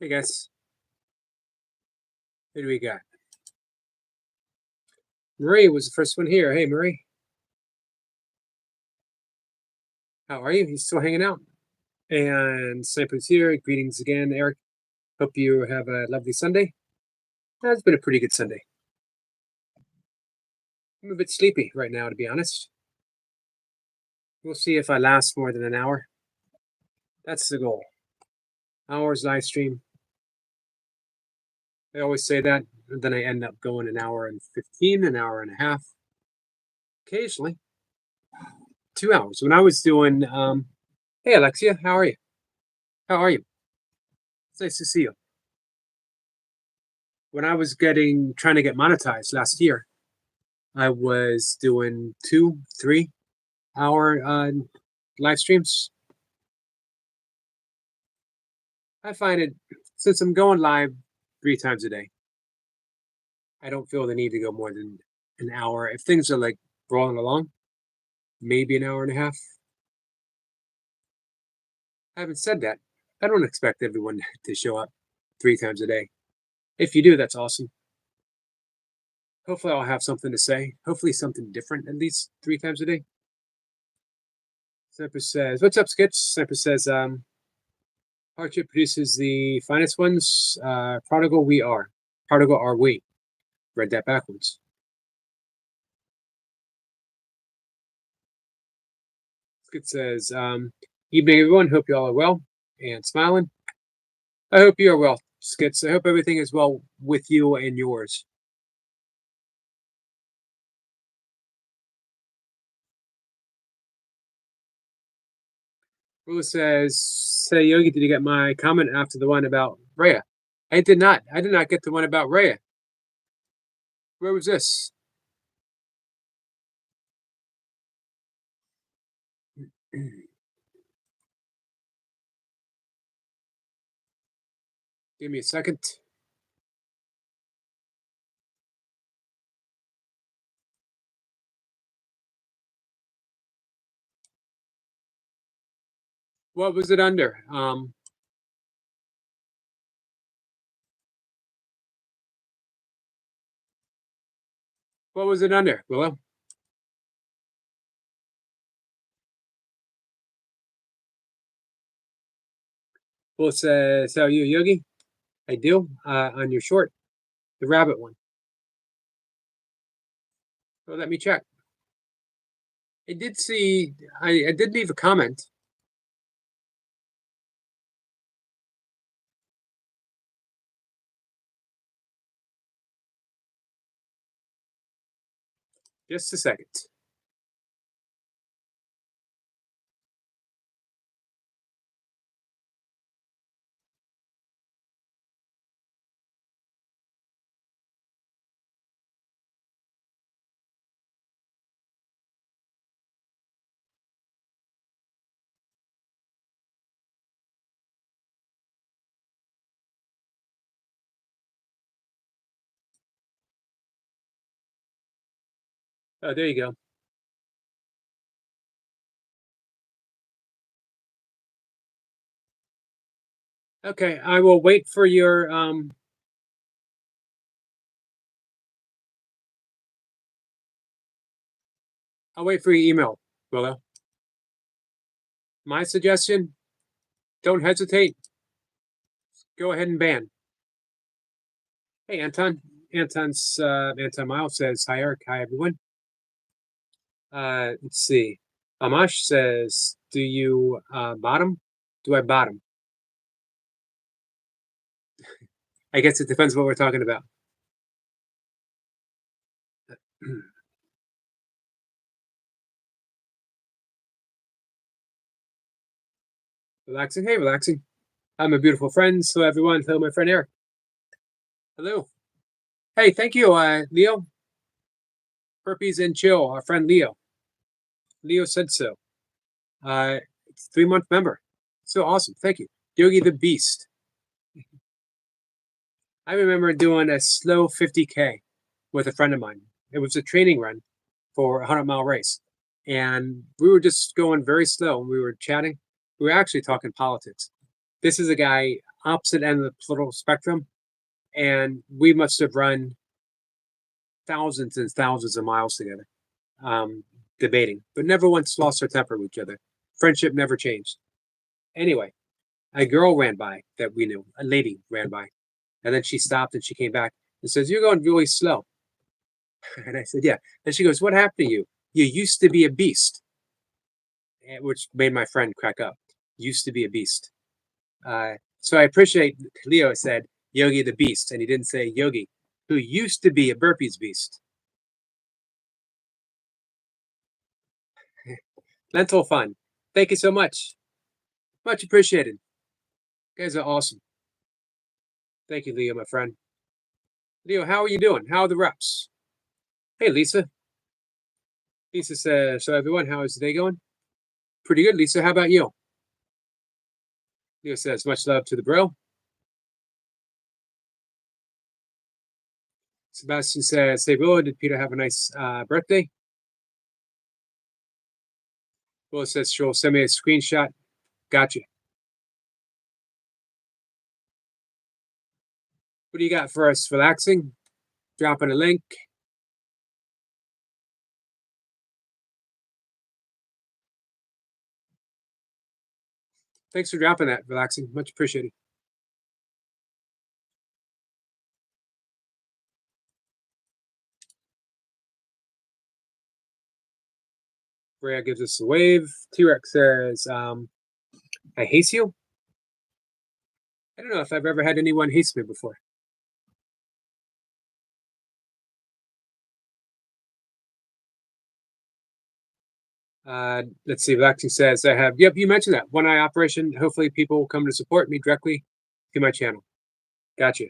Hey guys, who do we got? Marie was the first one here. Hey Marie, how are you? You still hanging out? And Sniper's here. Greetings again, Eric. Hope you have a lovely Sunday. It's been a pretty good Sunday. I'm a bit sleepy right now, to be honest. We'll see if I last more than an hour. That's the goal. Hours live stream. I always say that, and then I end up going an hour and 15, an hour and a half. Occasionally, 2 hours. When I was doing, hey Alexia, how are you? How are you? It's nice to see you. When I was trying to get monetized last year, I was doing 2, 3 hour live streams. I find it, since I'm going live 3 times a day, I don't feel the need to go more than an hour. If things are like rolling along, maybe an hour and a half. Having said that, I don't expect everyone to show up 3 times a day. If you do, that's awesome. Hopefully, I'll have something to say. Hopefully, something different at least 3 times a day. Sniper says, "What's up, Skits?" Sniper says, Hardship produces the finest ones. Prodigal we are. Prodigal are we. Read that backwards. Skit says, evening everyone. Hope you all are well and smiling. I hope you are well, Skits. I hope everything is well with you and yours. Rula says, say Yogi, did you get my comment after the one about Rhea? I did not. I did not get the one about Rhea. Where was this? Give me a second. What was it under? What was it under, Willow? Well, says, how are you, Yogi? I do. On your short, the rabbit one. Well, let me check. I did see. I did leave a comment. Just a second. Oh, there you go. Okay, I will wait for your I'll wait for your email, Willow. My suggestion: don't hesitate. Go ahead and ban. Hey, Anton. Anton Miles says hi, Eric. Hi, everyone. Let's see. Amash says, do you bottom? Do I bottom? I guess it depends what we're talking about. Relaxing. Hey, relaxing. Hi, my beautiful friends. Hello, everyone. Hello, my friend Eric. Hello. Hey, thank you, Leo. Burpees and chill. Our friend Leo. Leo said so. It's 3-month member. So awesome. Thank you. Yogi the Beast. I remember doing a slow 50K with a friend of mine. It was a training run for a 100-mile race. And we were just going very slow. We were chatting. We were actually talking politics. This is a guy opposite end of the political spectrum, and we must have run thousands and thousands of miles together, um, debating, but never once lost our temper with each other. Friendship never changed. Anyway, a girl ran by that we knew, a lady ran by, and then she stopped and she came back and says, "You're going really slow." And I said, "Yeah." And she goes, "What happened to you? You used to be a beast," which made my friend crack up. Used to be a beast. So I appreciate Leo said Yogi the Beast, and he didn't say Yogi, who used to be a burpees beast. Mental fun. Thank you so much. Much appreciated. You guys are awesome. Thank you, Leo, my friend. Leo, how are you doing? How are the reps? Hey, Lisa. Lisa says, "So everyone, how is the day going?" Pretty good, Lisa. How about you? Leo says, "Much love to the bro." Sebastian says, "Say, Will, did Peter have a nice birthday?" Will says, "She'll send me a screenshot." Gotcha. What do you got for us? Relaxing? Dropping a link. Thanks for dropping that. Relaxing. Much appreciated. Rhea gives us a wave. T-Rex says, "I hate you." I don't know if I've ever had anyone hate me before. Let's see. Relaxing says, "I have." Yep, you mentioned that one eye operation. Hopefully, people will come to support me directly to my channel. Gotcha.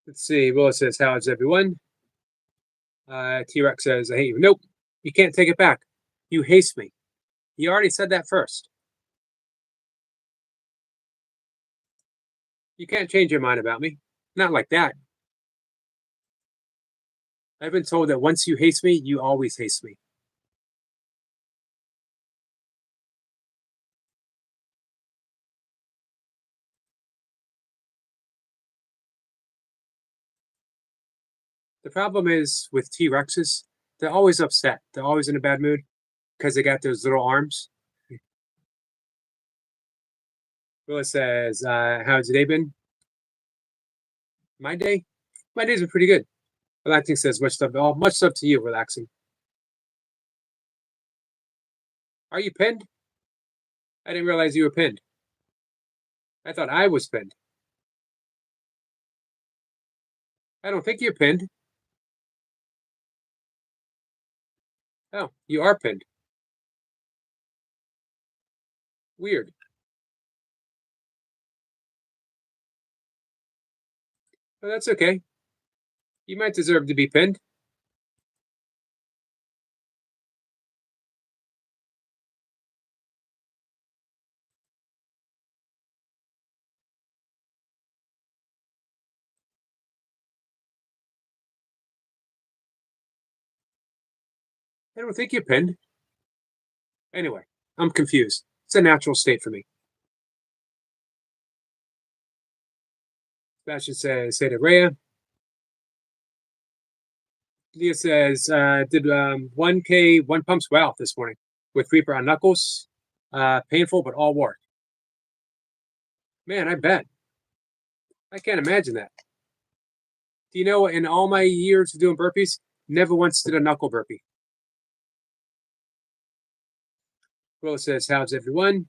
Let's see. Willis says, "How is everyone?" T-Rex says, "I hate you." Nope, you can't take it back. You hate me. You already said that first. You can't change your mind about me. Not like that. I've been told that once you hate me, you always hate me. The problem is with T Rexes, they're always upset. They're always in a bad mood because they got those little arms. Willis says, "How's your day been?" My day? My day's been pretty good. Relaxing says, "Much stuff. Oh, much stuff to you, relaxing." Are you pinned? I didn't realize you were pinned. I thought I was pinned. I don't think you're pinned. Oh, you are pinned. Weird. But that's okay. You might deserve to be pinned. I don't think you're pinned. Anyway, I'm confused. It's a natural state for me. Sebastian says, "Hey to Rhea." Leah says, "Did 1K, one pumps well this morning with Reaper on Knuckles. Painful, but all work." Man, I bet. I can't imagine that. Do you know, in all my years of doing burpees, never once did a knuckle burpee. Will says, "How's everyone?"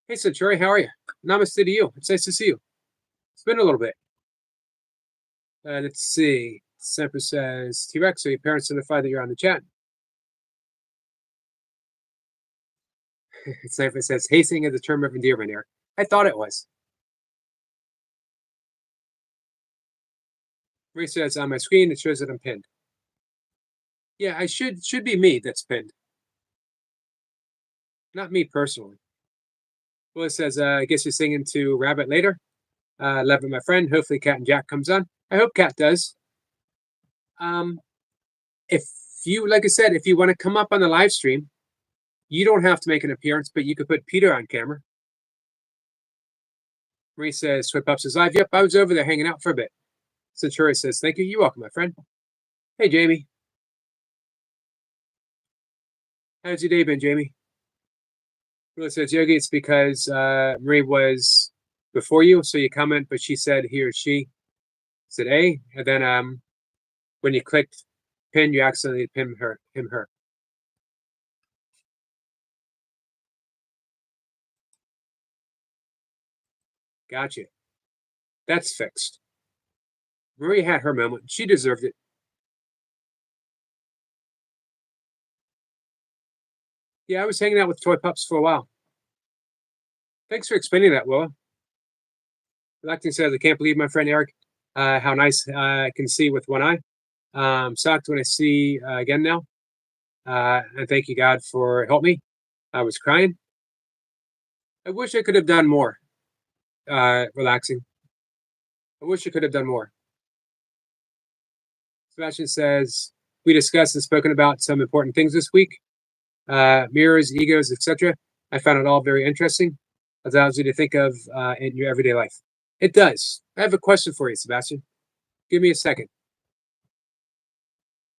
Hey, Centuri, how are you? Namaste to you. It's nice to see you. It's been a little bit. Let's see. Semper says, "T Rex, are your parents notified that you're on the chat?" Semper says, "Hasting is a term of endearment here." I thought it was. Ray says, "On my screen, it shows that I'm pinned." Yeah, I should be me that's pinned, not me personally. Willis says, I guess you're singing to Rabbit later. Love it, my friend. Hopefully Cat and Jack comes on. I hope Cat does. Um, if you, like I said, if you want to come up on the live stream, you don't have to make an appearance, but you could put Peter on camera. Marie says, Swipe Ups is live. Yep, I was over there hanging out for a bit. Centuria says, thank you. You're welcome, my friend. Hey, Jamie. How's your day been, Jamie? Really says, Yogi, it's because Marie was before you, so you comment, but she said he or she said A, and then when you clicked pin, you accidentally pin her, him, her. Gotcha. That's fixed. Marie had her moment. She deserved it. Yeah, I was hanging out with toy pups for a while. Thanks for explaining that, Willa. Electing says, I can't believe my friend Eric, how nice I can see with one eye. Sucked when I see again now. And thank you, God, for help me. I was crying. I wish I could have done more. Relaxing. I wish I could have done more. Sebastian says, we discussed and spoken about some important things this week. Mirrors, egos, etc. I found it all very interesting. It allows you to think of in your everyday life. It does. I have a question for you, Sebastian. Give me a second.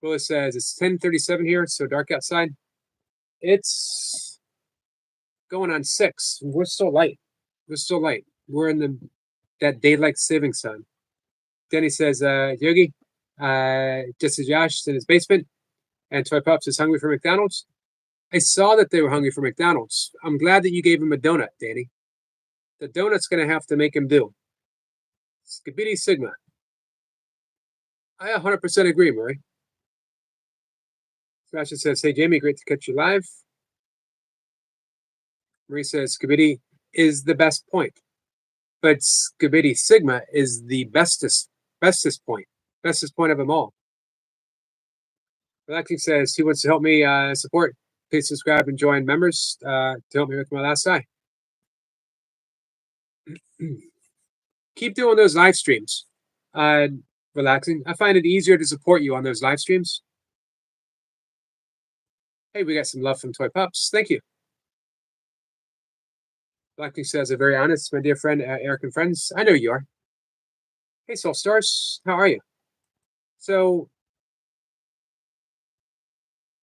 Willis says it's 10:37 here, so dark outside. It's going on 6. We're still light. We're still light. We're in that daylight savings time. Denny says, Yogi, just as Josh in his basement, and Toy Pops is hungry for McDonald's. I saw that they were hungry for McDonald's. I'm glad that you gave him a donut, Danny. The donut's going to have to make him do. Skibidi Sigma. I 100% agree, Murray. Sebastian says, hey, Jamie, great to catch you live. Marie says, Skibidi is the best point. But Skibidi Sigma is the bestest point. Bestest point of them all. Alexi says he wants to help me support. Please subscribe and join members to help me with my last eye. Keep doing those live streams. Relaxing. I find it easier to support you on those live streams. Hey, we got some love from Toy Pups. Thank you. Blackpink says, very honest, my dear friend, Eric and friends. I know you are. Hey, Soul Stars. How are you? So,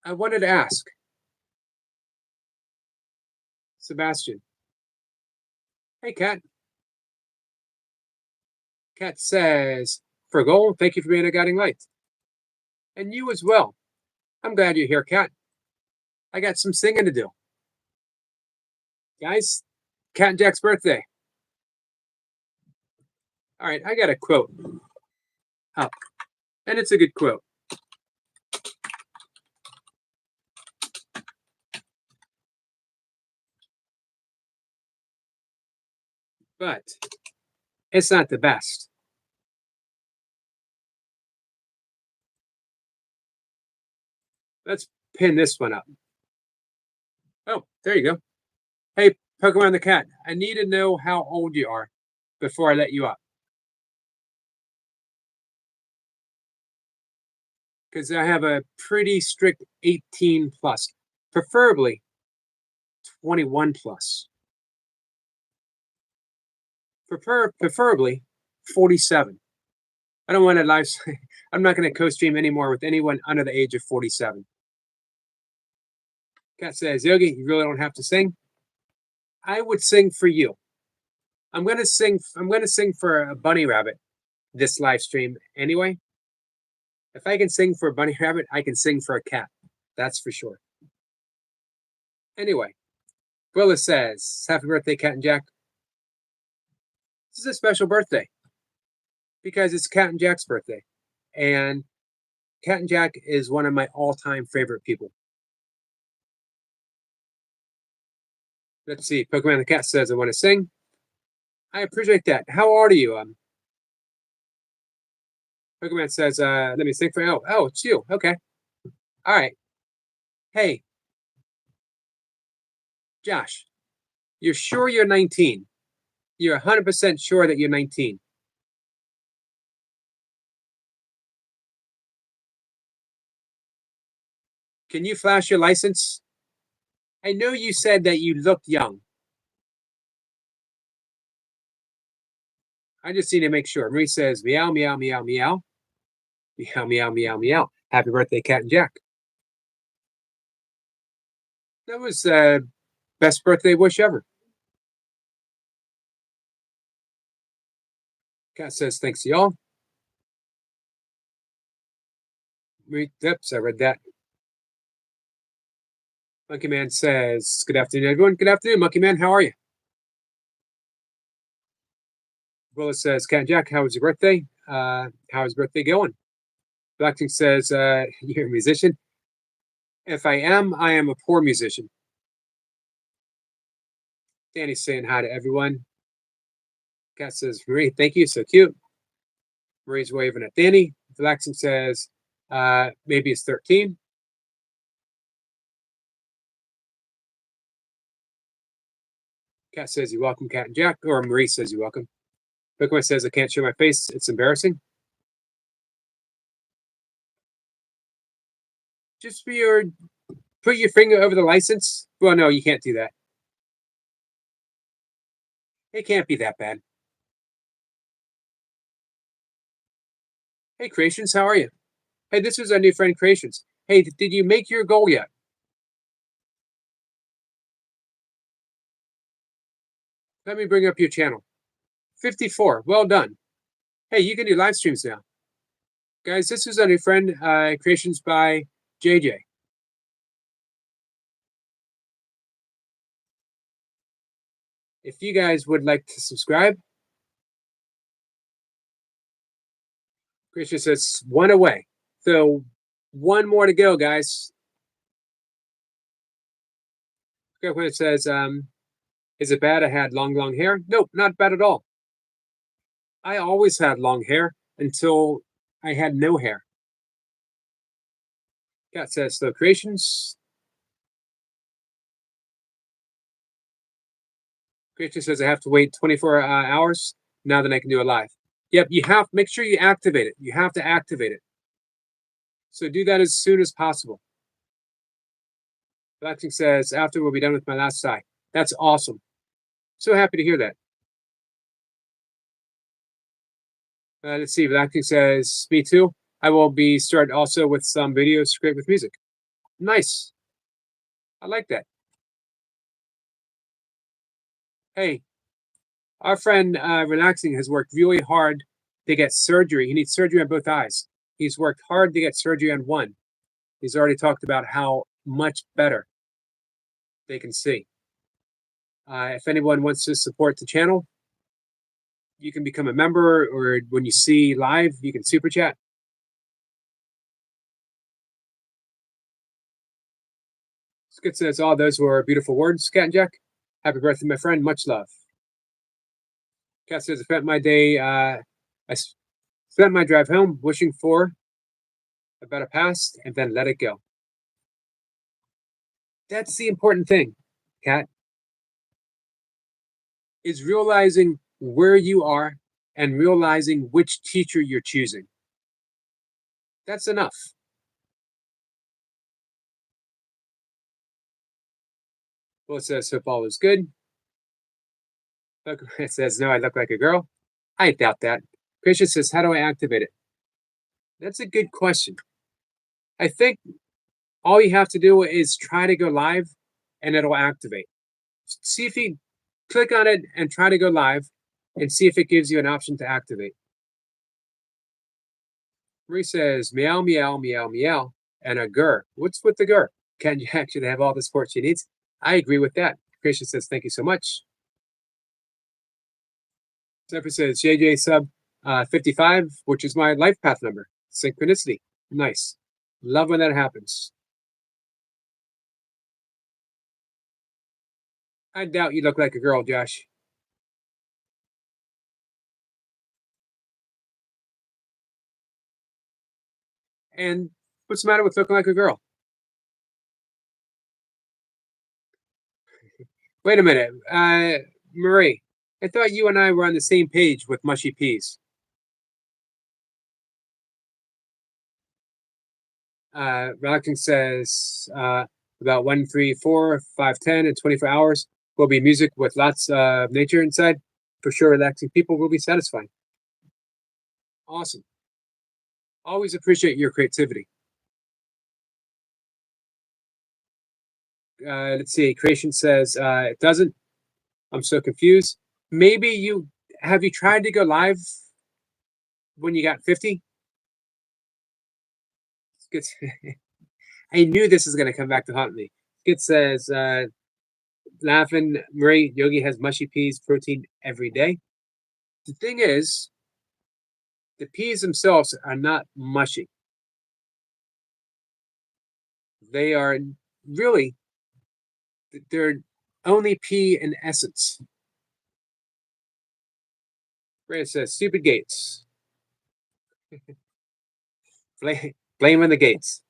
I wanted to ask Sebastian. Hey, Kat. Kat says, for gold, thank you for being a guiding light. And you as well. I'm glad you're here, Kat. I got some singing to do. Guys, Cat and Jack's birthday. All right, I got a quote up, and it's a good quote. But it's not the best. Let's pin this one up. Oh, there you go. Hey, Pokemon the Cat, I need to know how old you are before I let you up. Because I have a pretty strict 18 plus, preferably 21 plus. Preferably 47. I don't want to live. I'm not going to co-stream anymore with anyone under the age of 47. Cat says, Yogi, you really don't have to sing. I would sing for you. I'm going to sing for a bunny rabbit this live stream anyway. If I can sing for a bunny rabbit, I can sing for a cat. That's for sure. Anyway, Willa says, happy birthday, Cat and Jack. This is a special birthday because it's Cat and Jack's birthday. And Cat and Jack is one of my all-time favorite people. Let's see. Pokemon the Cat says, I want to sing. I appreciate that. How old are you? Pokemon says, let me sing for you. Oh, it's you. Okay. All right. Hey, Josh, You're sure you're 19? You're 100% sure that you're 19? Can you flash your license? I know you said that you looked young. I just need to make sure. Marie says, meow, meow, meow, meow. Meow, meow, meow, meow. Happy birthday, Cat and Jack. That was best birthday wish ever. Cat says, thanks to y'all. Oops, I read that. Monkey Man says, good afternoon, everyone. Good afternoon, Monkey Man. How are you? Willis says, Cat and Jack, how was your birthday? How's birthday going? Blackton says, you're a musician. If I am a poor musician. Danny's saying hi to everyone. Cat says, Marie, thank you. So cute. Marie's waving at Danny. Blackton says, maybe it's 13. Cat says, you're welcome, Cat and Jack. Or Marie says, you're welcome. Pokemon says, I can't show my face. It's embarrassing. Just for your, put your finger over the license. Well, no, you can't do that. It can't be that bad. Hey, Creations, how are you? Hey, this is our new friend, Creations. Hey, did you make your goal yet? Let me bring up your channel. 54. Well done. Hey, you can do live streams now. Guys, this is our new friend, Creations by JJ. If you guys would like to subscribe, Creations says one away. So one more to go, guys. When it says, is it bad I had long hair? Nope, not bad at all. I always had long hair until I had no hair. Cat says, so Creations. Creations says, I have to wait 24 hours. Now then I can do it live. Yep, you have, make sure you activate it. You have to activate it. So do that as soon as possible. Blackson says, after we'll be done with my last sigh. That's awesome. So happy to hear that. Let's see. Blackson says, me too. I will be starting also with some videos straight with music. Nice. I like that. Hey, our friend Relaxing has worked really hard to get surgery. He needs surgery on both eyes. He's worked hard to get surgery on one. He's already talked about how much better they can see. If anyone wants to support the channel, you can become a member, or when you see live, you can super chat. Skit says, all those were beautiful words, Cat and Jack. Happy birthday, my friend. Much love. Cat says, I spent my day, I spent my drive home wishing for a better past and then let it go. That's the important thing, Cat, is realizing where you are and realizing which teacher you're choosing. That's enough. Well, it says, hope all is good. It says, no, I look like a girl. I doubt that. Christian says, how do I activate it? That's a good question. I think all you have to do is try to go live and it'll activate. See if you click on it and try to go live and see if it gives you an option to activate. Marie says, meow, meow, meow, meow, and a gur. What's with the gur? Can you actually have all the support she needs? I agree with that. Christian says, thank you so much. Zephyr says, JJ sub 55, which is my life path number. Synchronicity. Nice. Love when that happens. I doubt you look like a girl, Josh. And what's the matter with looking like a girl? Wait a minute. Marie, I thought you and I were on the same page with mushy peas. Relaxing says about 1, 3, 4, 5, 10, and 24 hours will be music with lots of nature inside. For sure, relaxing people will be satisfied. Awesome. Always appreciate your creativity. Let's see. Creation says it doesn't. I'm so confused. Maybe you tried to go live when you got 50? Good. I knew this was going to come back to haunt me. It says, laughing, Marie, Yogi has mushy peas protein every day. The thing is, the peas themselves are not mushy. They are really, they're only pea in essence. Ray says, stupid Gates. Blaming the Gates.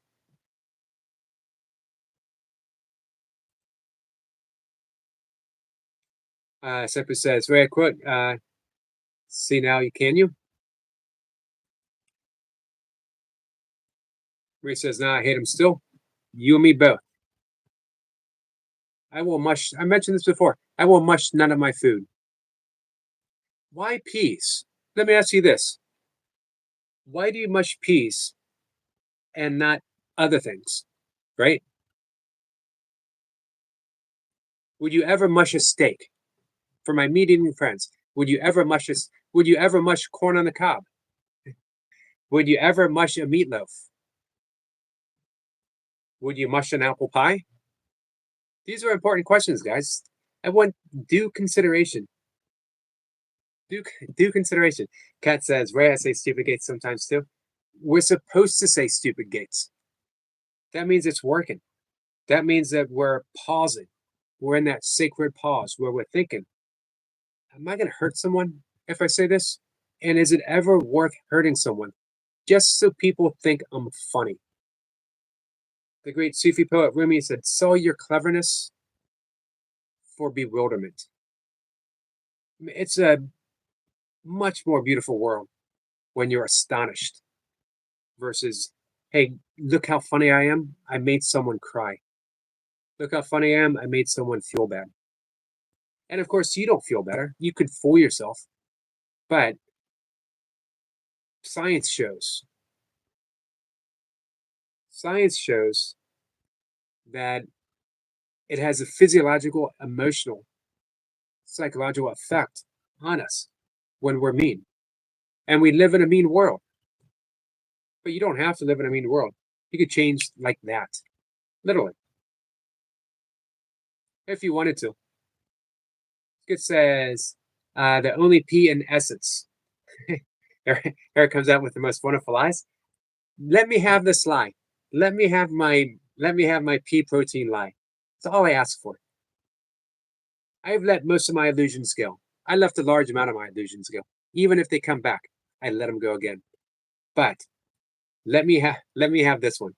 Sepper says, Ray, quote, see now, can you? Ray says, nah, I hate him still. You and me both. I mentioned this before. I will mush none of my food. Why peas? Let me ask you this. Why do you mush peas and not other things? Right? Would you ever mush a steak? For my meat eating friends, would you ever mush corn on the cob? Would you ever mush a meatloaf? Would you mush an apple pie? These are important questions, guys. I want due consideration. Due consideration. Kat says, Ray, I say stupid gates sometimes too. We're supposed to say stupid gates. That means it's working. That means that we're pausing. We're in that sacred pause where we're thinking, am I going to hurt someone if I say this? And is it ever worth hurting someone just so people think I'm funny? The great Sufi poet Rumi said, sell your cleverness for bewilderment. It's a much more beautiful world when you're astonished versus, hey, look how funny I am. I made someone cry. Look how funny I am. I made someone feel bad. And of course, you don't feel better. You could fool yourself. But science shows that it has a physiological, emotional, psychological effect on us when we're mean. And we live in a mean world. But you don't have to live in a mean world. You could change like that. Literally. If you wanted to. It says the only P in essence. Eric comes out with the most wonderful eyes. Let me have this lie. Let me have my pea protein lie. That's all I ask for. I've let most of my illusions go. I left a large amount of my illusions go. Even if they come back, I let them go again. But let me have this one.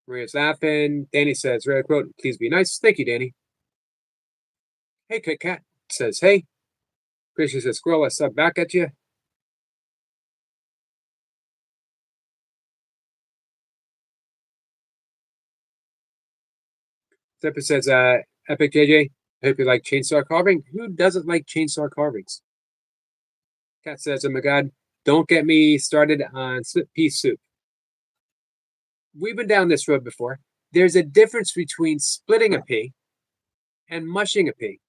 Maria's laughing. Danny says, "Rare quote, please be nice." Thank you, Danny. Hey, Kit Kat says, "Hey." Christian says, "Squirrel, I sub back at you." Zephyr says, Epic JJ, I hope you like chainsaw carving. Who doesn't like chainsaw carvings? Cat says, oh my God, don't get me started on split pea soup. We've been down this road before. There's a difference between splitting a pea and mushing a pea.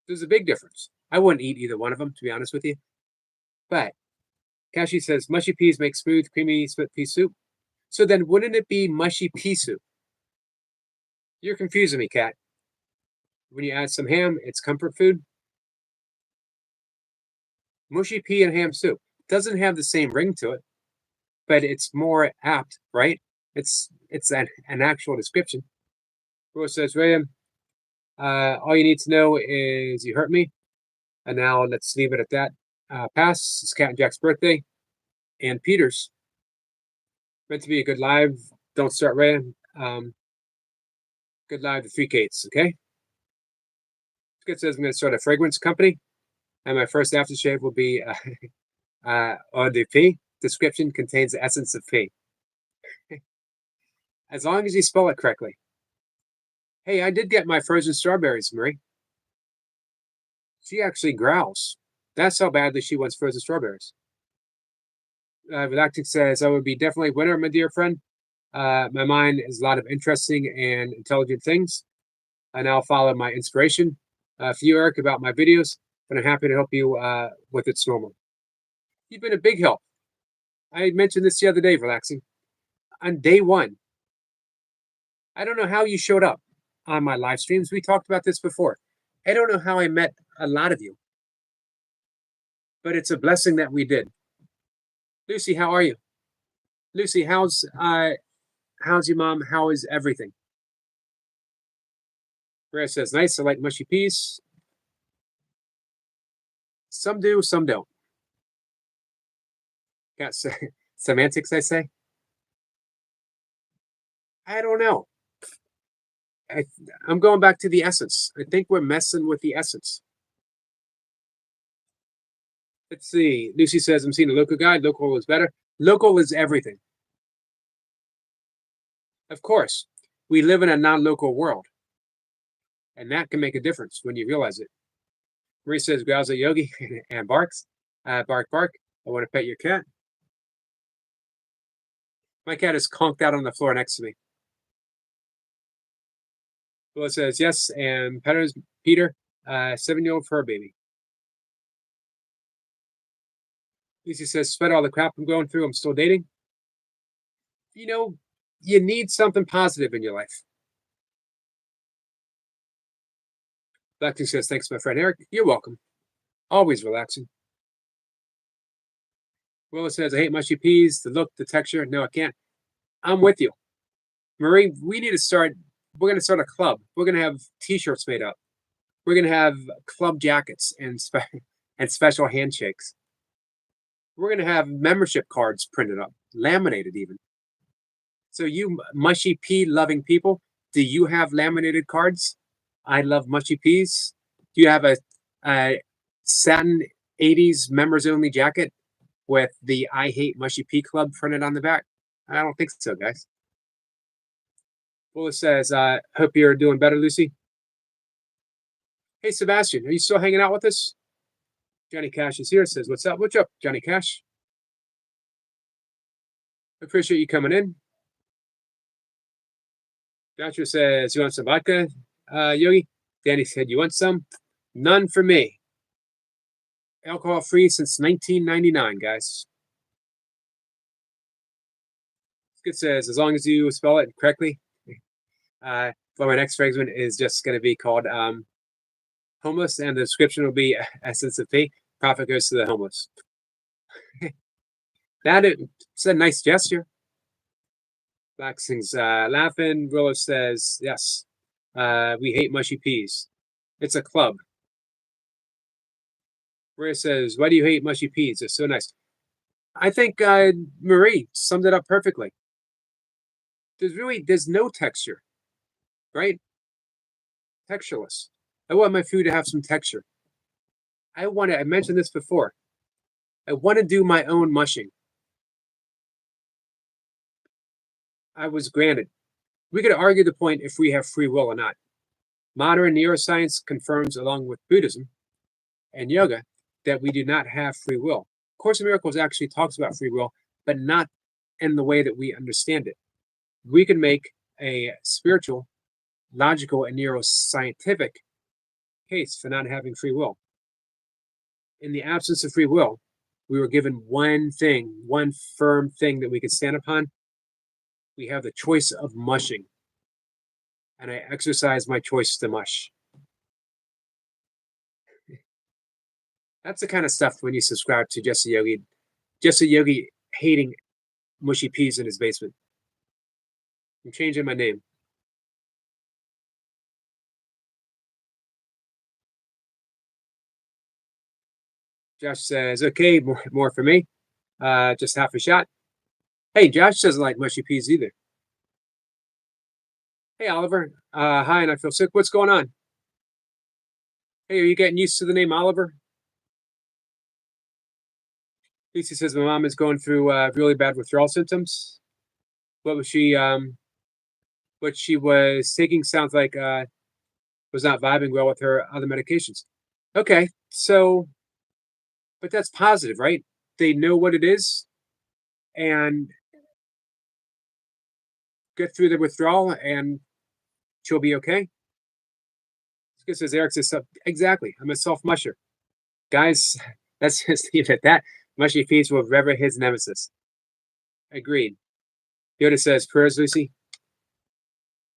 There's a big difference. I wouldn't eat either one of them, to be honest with you. But Kashi says, mushy peas make smooth, creamy split pea soup. So then wouldn't it be mushy pea soup? You're confusing me, Kat. When you add some ham, it's comfort food. Mushy pea and ham soup doesn't have the same ring to it, but it's more apt, right? It's an actual description. Rose says, William, all you need to know is you hurt me. And now let's leave it at that. Pass. It's Cat and Jack's birthday. And Peter's. Meant to be a good live. Don't start Ray. Good live to 3 Kates, okay? Good says I'm going to start a fragrance company, and my first aftershave will be Eau de Pie. Description contains the essence of pea. As long as you spell it correctly. Hey, I did get my frozen strawberries, Marie. She actually growls. That's how badly she wants frozen strawberries. Galactic says, I would be definitely a winner, my dear friend. My mind is a lot of interesting and intelligent things. I now follow my inspiration. For you, Eric, about my videos, but I'm happy to help you with its normal. You've been a big help. I mentioned this the other day, Relaxing. On day one, I don't know how you showed up on my live streams. We talked about this before. I don't know how I met a lot of you, but it's a blessing that we did. Lucy, how are you? Lucy, how's your mom? How is everything? Rhea says, nice. I like mushy peas. Some do, some don't. Got semantics, I say. I don't know. I'm going back to the essence. I think we're messing with the essence. Let's see. Lucy says, I'm seeing a local guide. Local is better. Local is everything. Of course, we live in a non-local world, and that can make a difference when you realize it. Marie says, growls at Yogi and barks. Bark, bark. I want to pet your cat. My cat is conked out on the floor next to me. Willa says, yes, and Peter, 7-year-old fur baby. Lucy says, despite all the crap I'm going through, I'm still dating. You know, you need something positive in your life. Relaxing says, thanks, my friend Eric. You're welcome. Always relaxing. Willa says, I hate mushy peas, the look, the texture. No, I can't. I'm with you. Marie, we're going to start a club. We're going to have t-shirts made up. We're going to have club jackets and special handshakes. We're going to have membership cards printed up, laminated even. So you mushy pea loving people, do you have laminated cards? I love mushy peas. Do you have a satin 80s members only jacket with the I Hate Mushy Pea Club printed on the back? I don't think so, guys. Willis says, hope you're doing better, Lucy. Hey, Sebastian, are you still hanging out with us? Johnny Cash is here. Says, what's up? What's up, Johnny Cash? Appreciate you coming in. Joshua says, you want some vodka, Yogi? Danny said, you want some? None for me. Alcohol free since 1999, guys. Skid says, as long as you spell it correctly. But my next fragrance is just going to be called homeless, and the description will be essence of pea. Profit goes to the homeless. It's a nice gesture. Blacksing's laughing. Willow says, yes, we hate mushy peas. It's a club. Maria says, why do you hate mushy peas? They're so nice. I think Marie summed it up perfectly. There's no texture, right? Textureless. I want my food to have some texture. I mentioned this before. I want to do my own mushing. I was granted. We could argue the point if we have free will or not. Modern neuroscience confirms, along with Buddhism and yoga, that we do not have free will. Course in Miracles actually talks about free will, but not in the way that we understand it. We can make a spiritual, logical, and neuroscientific case for not having free will. In the absence of free will, we were given one thing, one firm thing that we could stand upon. We have the choice of mushing. And I exercise my choice to mush. That's the kind of stuff when you subscribe to Jesse Yogi hating mushy peas in his basement. I'm changing my name. Josh says, okay, more for me. Just half a shot. Hey, Josh doesn't like mushy peas either. Hey, Oliver. Hi, and I feel sick. What's going on? Hey, are you getting used to the name Oliver? Lucy says my mom is going through really bad withdrawal symptoms. What was she? What she was taking sounds like was not vibing well with her other medications. Okay, so but that's positive, right? They know what it is and get through the withdrawal, and she'll be okay. This says Eric says exactly. I'm a soft musher, guys. Let's just leave it at that. Mushy feeds will rever his nemesis. Agreed. Yoda says prayers, Lucy.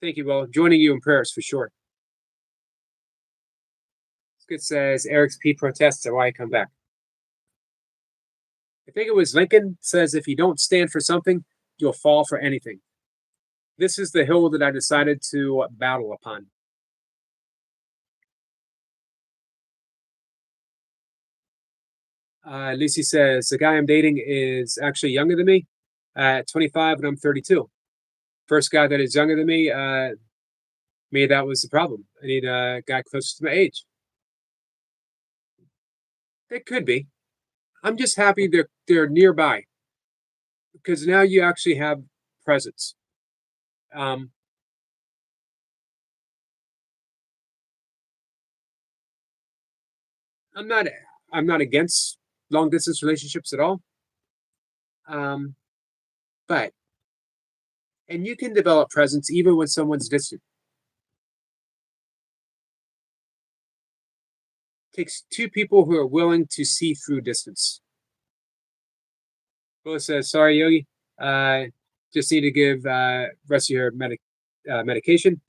Thank you. Well, joining you in prayers for sure. Skid says Eric's P protests are why I come back. I think it was Lincoln says if you don't stand for something, you'll fall for anything. This is the hill that I decided to battle upon. Lucy says the guy I'm dating is actually younger than me, at 25, and I'm 32. First guy that is younger than me, maybe that was the problem. I need a guy closer to my age. It could be. I'm just happy they're nearby because now you actually have presence. Um, I'm not I'm not against long distance relationships at all. Um, but and you can develop presence even when someone's distant. It takes two people who are willing to see through distance. Willis says, "Sorry, Yogi. Uh, just need to give rest of your medication.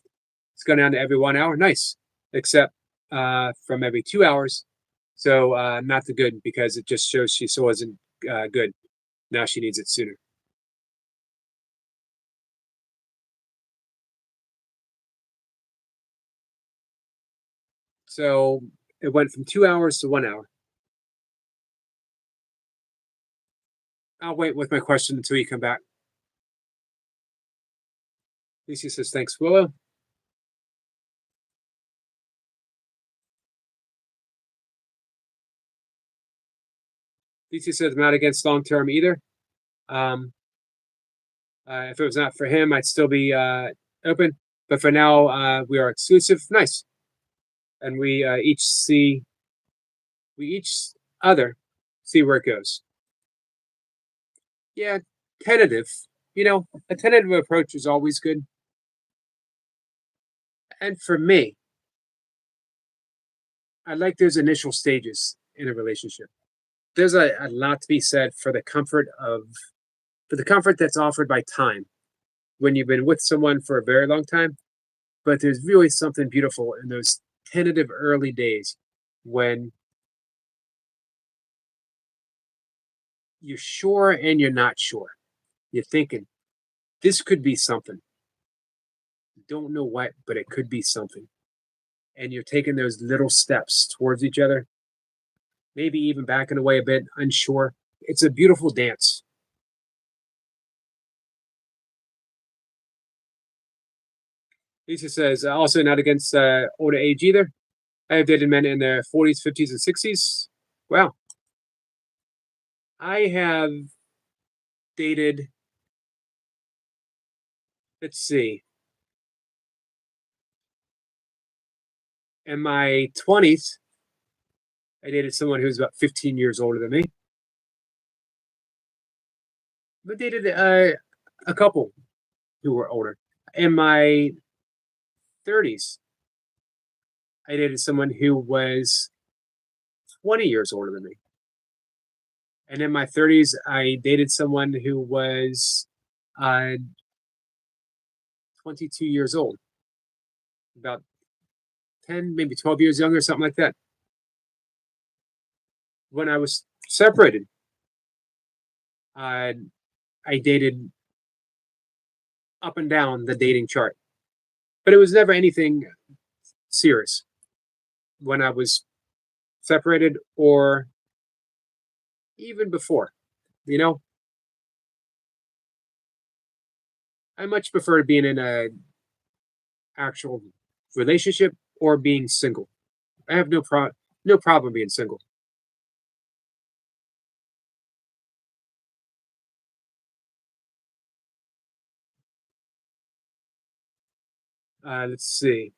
It's going down to every 1 hour. Nice, except from every 2 hours. So not the good because it just shows she still wasn't good. Now she needs it sooner." So it went from 2 hours to 1 hour. I'll wait with my question until you come back. Lucy says, "Thanks, Willow." Lucy says, "I'm not against long term either. Um, if it was not for him, I'd still be open. But for now, we are exclusive. Nice, and we each other see where it goes. Yeah, tentative. A tentative approach is always good. And for me, I like those initial stages in a relationship. There's a lot to be said for the comfort that's offered by time when you've been with someone for a very long time. But there's really something beautiful in those tentative early days when you're sure and you're not sure. You're thinking, this could be something. Don't know what, but it could be something. And you're taking those little steps towards each other, maybe even backing away a bit, unsure. It's a beautiful dance. Lisa says, also not against older age either. I have dated men in their 40s, 50s, and 60s. Wow. I have dated, let's see, in my 20s, I dated someone who was about 15 years older than me. I dated a couple who were older. In my 30s, I dated someone who was 20 years older than me. And in my 30s, I dated someone who was uh, 22 years old, about 10, maybe 12 years younger, something like that. When I was separated, uh, I dated up and down the dating chart, but it was never anything serious when I was separated or even before. You know, I much prefer being in a actual relationship or being single. I have no problem being single. Let's see.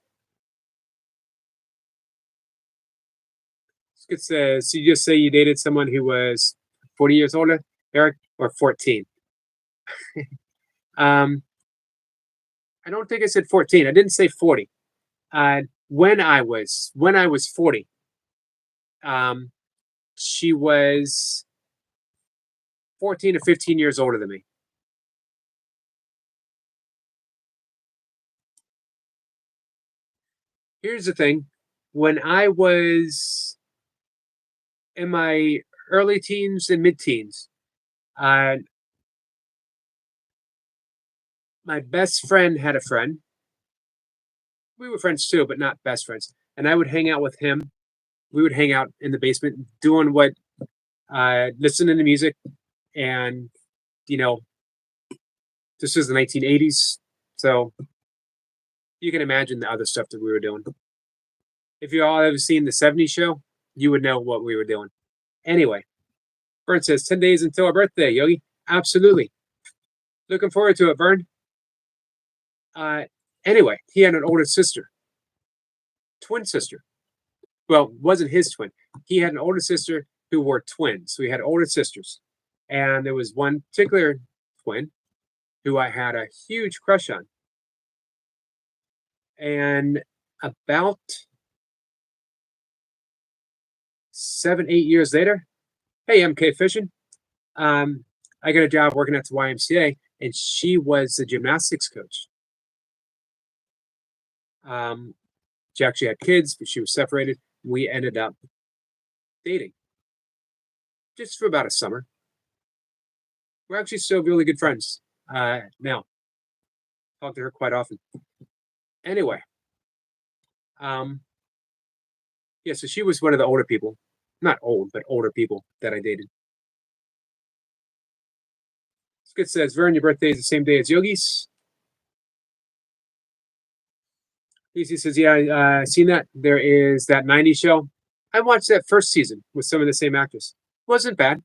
It says you just say you dated someone who was 40 years older, Eric, or 14. Um, I don't think I said 14. I didn't say 40. When I was 40, um, she was 14 or 15 years older than me. Here's the thing. When I was in my early teens and mid teens, uh, my best friend had a friend. We were friends too, but not best friends. And I would hang out with him. We would hang out in the basement doing what, listening to music. And, you know, this was the 1980s. So you can imagine the other stuff that we were doing. If you all ever seen the 70s show, you would know what we were doing. Anyway, Vern says 10 days until our birthday, Yogi. Absolutely. Looking forward to it, Vern. Uh, anyway, he had an older sister, twin sister. Well, wasn't his twin. He had an older sister who were twins. So he had older sisters. And there was one particular twin who I had a huge crush on. And about 7, 8 years later, hey, MK Fishing, I got a job working at the YMCA, and she was the gymnastics coach. Um, she actually had kids, but she was separated. We ended up dating just for about a summer. We're actually still really good friends now. Talk to her quite often. Anyway, um, yeah, so she was one of the older people, not old, but older people that I dated. Skid says, Vern, your birthday is the same day as Yogi's. Casey says, yeah, I seen that. There is that 90s show. I watched that first season with some of the same actors. Wasn't bad.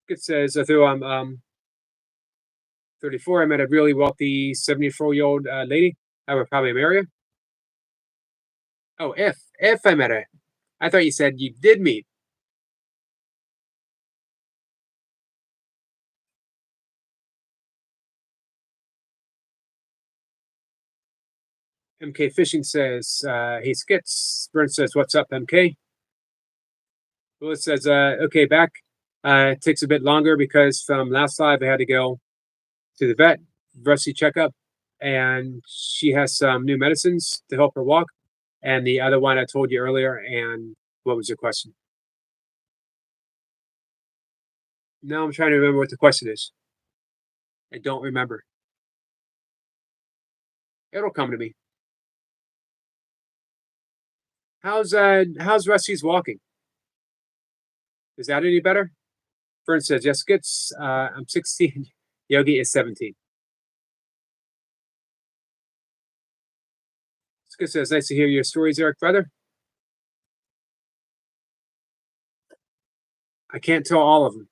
It says, though I'm 34, I met a really wealthy 74-year-old lady. I would probably marry her. Oh, if I met her. I thought you said you did meet. MK Fishing says, hey, Skits. Burn says, what's up, MK? Willis says, okay, back. It takes a bit longer because from last live, I had to go to the vet, Rusty checkup, and she has some new medicines to help her walk. And the other one I told you earlier. And what was your question? Now I'm trying to remember what the question is. I don't remember. It'll come to me. How's Rusty's walking? Is that any better? Fern says, yes, Skits. I'm 16. Yogi is 17. Skits says, nice to hear your stories, Eric, brother. I can't tell all of them.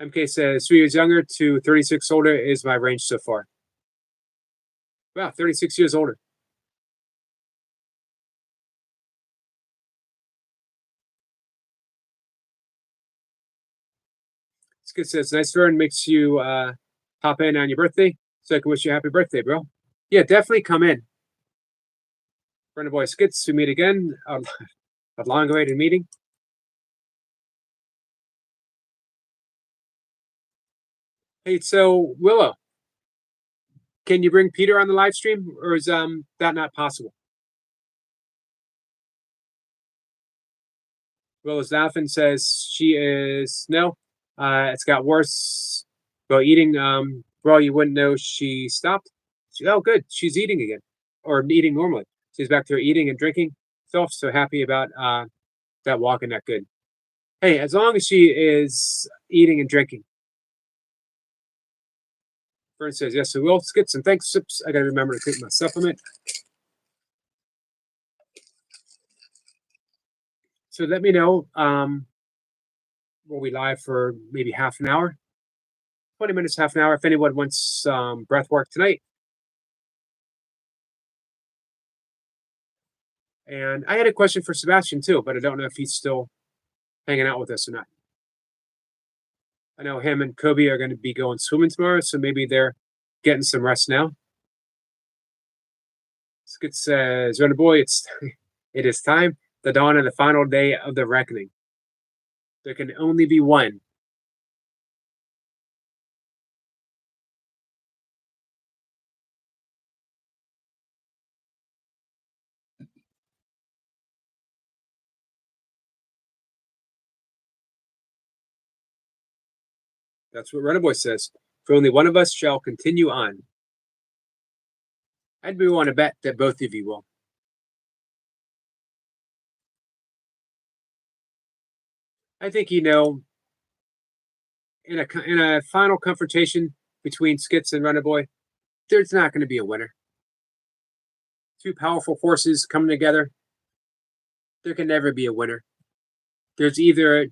MK says 3 years younger to 36 older is my range so far. Wow, 36 years older. Skit says, nice Vern, makes you pop in on your birthday so I can wish you a happy birthday, bro. Yeah, definitely come in. Friend of boy Skits, we meet again. A long awaited meeting. Hey, so Willow, can you bring Peter on the live stream, or is that not possible? Willow's laughing, says she is no. It's got worse. Well, eating. Well, you wouldn't know she stopped. Oh, good. She's eating again, or eating normally. She's back to her eating and drinking self. So happy about that walk and that good. Hey, as long as she is eating and drinking. Vern says, yes, I will. Skits and thanks. Sips. I got to remember to take my supplement. So let me know. We'll be live for maybe half an hour, 20 minutes, half an hour. If anyone wants breath work tonight. And I had a question for Sebastian too, but I don't know if he's still hanging out with us or not. I know him and Kobe are going to be going swimming tomorrow, so maybe they're getting some rest now. Skit says, Runner Boy, it is time, the dawn of the final day of the reckoning. There can only be one. That's what Runner Boy says. For only one of us shall continue on. I'd be willing to bet that both of you will. I think in a final confrontation between Skits and Runner Boy, there's not going to be a winner. Two powerful forces coming together. There can never be a winner. There's either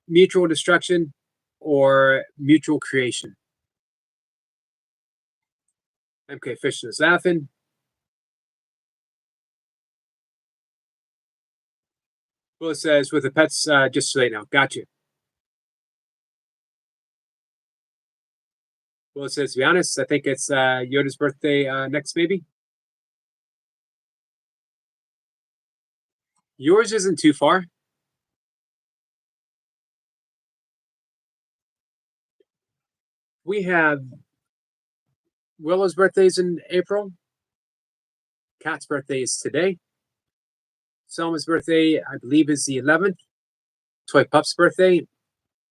mutual destruction or mutual creation. MK Fishing is laughing. Will says, with the pets just so late now. Got you. Will says, to be honest, I think it's Yoda's birthday next, maybe. Yours isn't too far. We have Willow's birthday's in April. Kat's birthday is today. Selma's birthday, I believe, is the 11th. Toy Pup's birthday,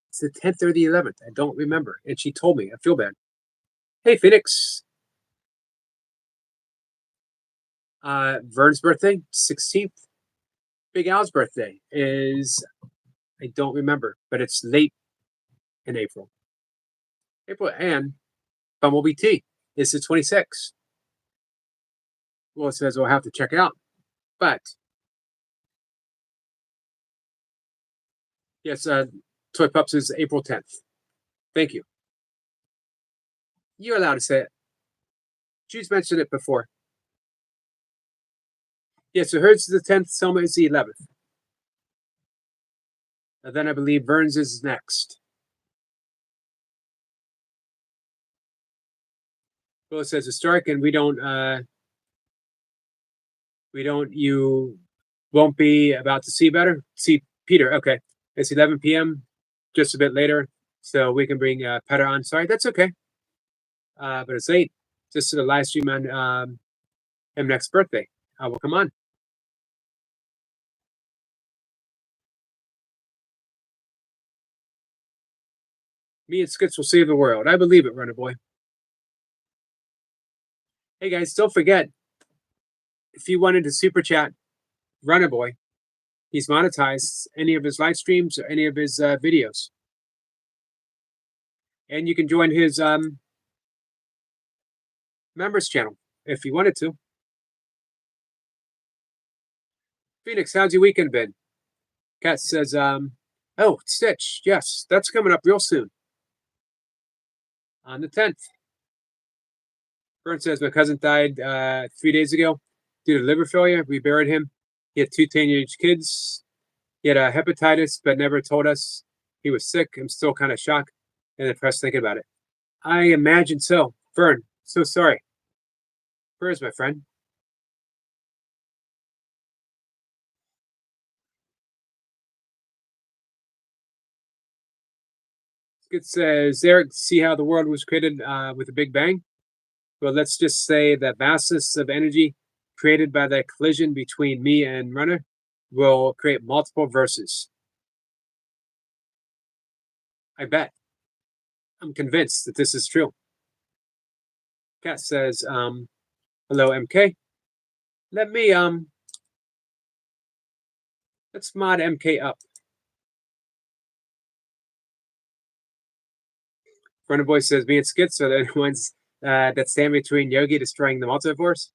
it's the 10th or the 11th. I don't remember. And she told me. I feel bad. Hey, Phoenix. Vern's birthday, 16th. Big Al's birthday is, I don't remember, but it's late in April. And Bumblebee T is the 26th. Well, it says we'll have to check it out. But yes, Toy Pups is April 10th. Thank you. You're allowed to say it. She's mentioned it before. Yeah, so hers is the 10th, Selma is the 11th. And then I believe Vern's is next. Well, it says historic, and you won't be about to see better. See Peter, okay. It's 11 p.m., just a bit later, so we can bring Peter on. Sorry, that's okay. But it's late. Just to the live stream on him next birthday. Will come on. Me and Skits will save the world. I believe it, Runner Boy. Hey guys, don't forget, if you wanted to super chat Runner Boy, he's monetized any of his live streams or any of his videos. And you can join his members channel if you wanted to. Phoenix, how's your weekend been? Kat says, oh, Stitch, yes, that's coming up real soon. On the 10th. Vern says, my cousin died 3 days ago due to liver failure. We buried him. He had 2 teenage kids. He had hepatitis, but never told us he was sick. I'm still kind of shocked and depressed thinking about it. I imagine so. Vern, so sorry. Prayers, my friend. It says, Eric, see how the world was created with a Big Bang? Well, let's just say that vastness of energy created by the collision between me and Runner will create multiple verses. I bet. I'm convinced that this is true. Kat says, hello, MK. Let me, let's mod MK up. Runner Boy says, me and Skits are the ones that stand between Yogi destroying the multiverse?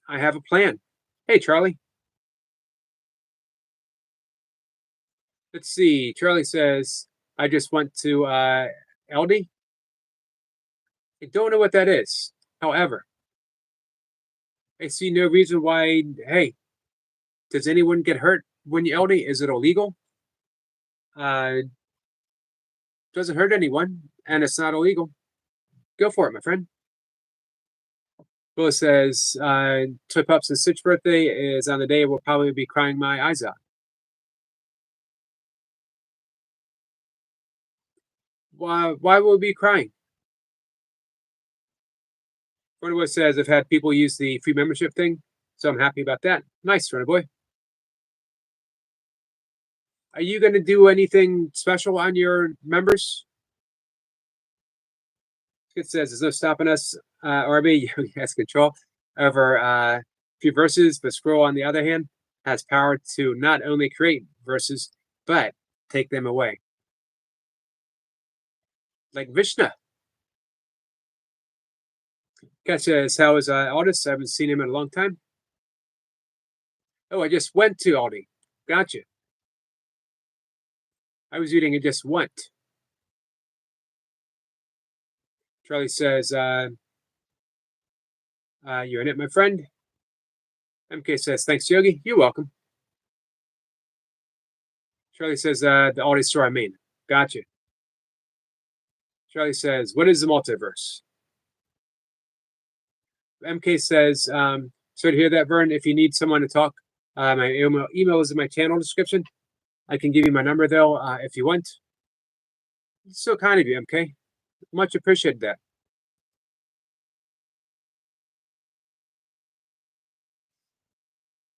I have a plan. Hey, Charlie. Let's see. Charlie says, I just went to LD. I don't know what that is. However, I see no reason why. Hey, does anyone get hurt when you LD? Is it illegal? Uh, doesn't hurt anyone, and it's not illegal. Go for it, my friend. Willis says, Toy Pups' 6th birthday is on the day we'll probably be crying my eyes out. Why will we be crying? Runner Boy says, I've had people use the free membership thing, so I'm happy about that. Nice, Runner Boy. Are you going to do anything special on your members? It says, there's no stopping us, RB, has control over few verses, but Scroll, on the other hand, has power to not only create verses, but take them away. Like Vishnu. Cat says, how is Aldous? I haven't seen him in a long time. Oh, I just went to Aldi. Gotcha. I was reading it just went. Charlie says, you're in it, my friend. MK says, thanks, Yogi. You're welcome. Charlie says, the Aldi store I mean. Gotcha. Charlie says, what is the multiverse? MK says, sorry to hear that, Vern. If you need someone to talk, my email is in my channel description. I can give you my number, though, if you want. It's so kind of you, MK. Much appreciated that.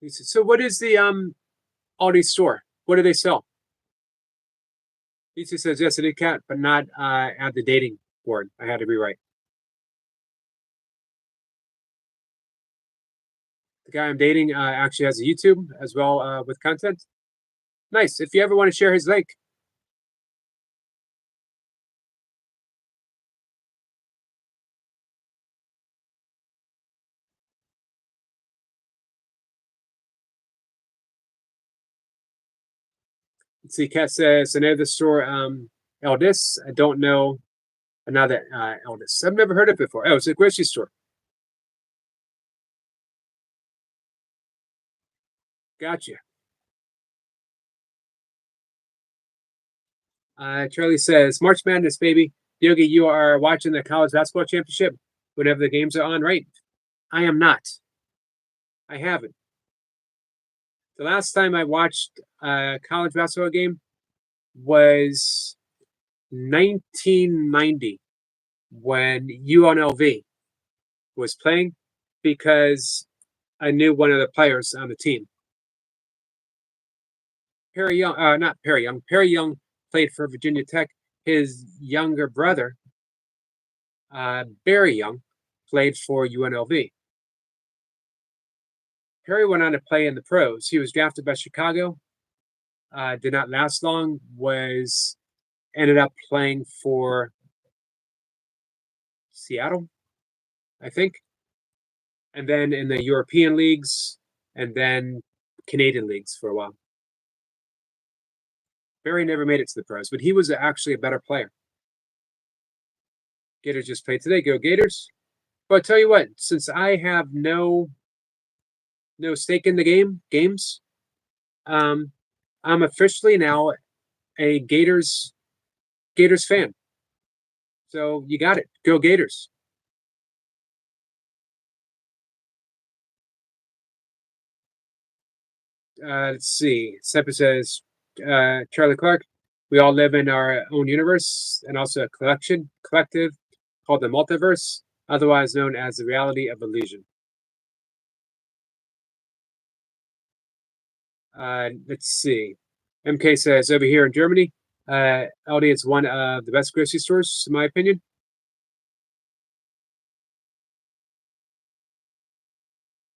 He said, so what is the Aldi store? What do they sell? Lisa says, yes, I did cat, but not at the dating board. I had to rewrite. The guy I'm dating actually has a YouTube as well with content. Nice. If you ever want to share his link. Let's see, Kat says, I know the store Eldis. I don't know another Eldis. I've never heard of it before. Oh, it's a grocery store. Gotcha. Charlie says, March Madness, baby. Yogi, you are watching the college basketball championship whenever the games are on, right? I am not. I haven't. The last time I watched a college basketball game was 1990 when UNLV was playing because I knew one of the players on the team. Perry Young, not Perry Young. Perry Young played for Virginia Tech. His younger brother, Barry Young, played for UNLV. Perry went on to play in the pros. He was drafted by Chicago. Did not last long. Ended up playing for Seattle, I think, and then in the European leagues, and then Canadian leagues for a while. Barry never made it to the pros, but he was actually a better player. Gators just played today. Go Gators! But I'll tell you what, since I have no stake in the games, I'm officially now a Gators fan. So you got it. Go Gators! Let's see. Seppa says, Charlie Clark, we all live in our own universe and also a collective called the multiverse, otherwise known as the reality of illusion. Let's see. MK says, over here in Germany, Aldi is one of the best grocery stores, in my opinion.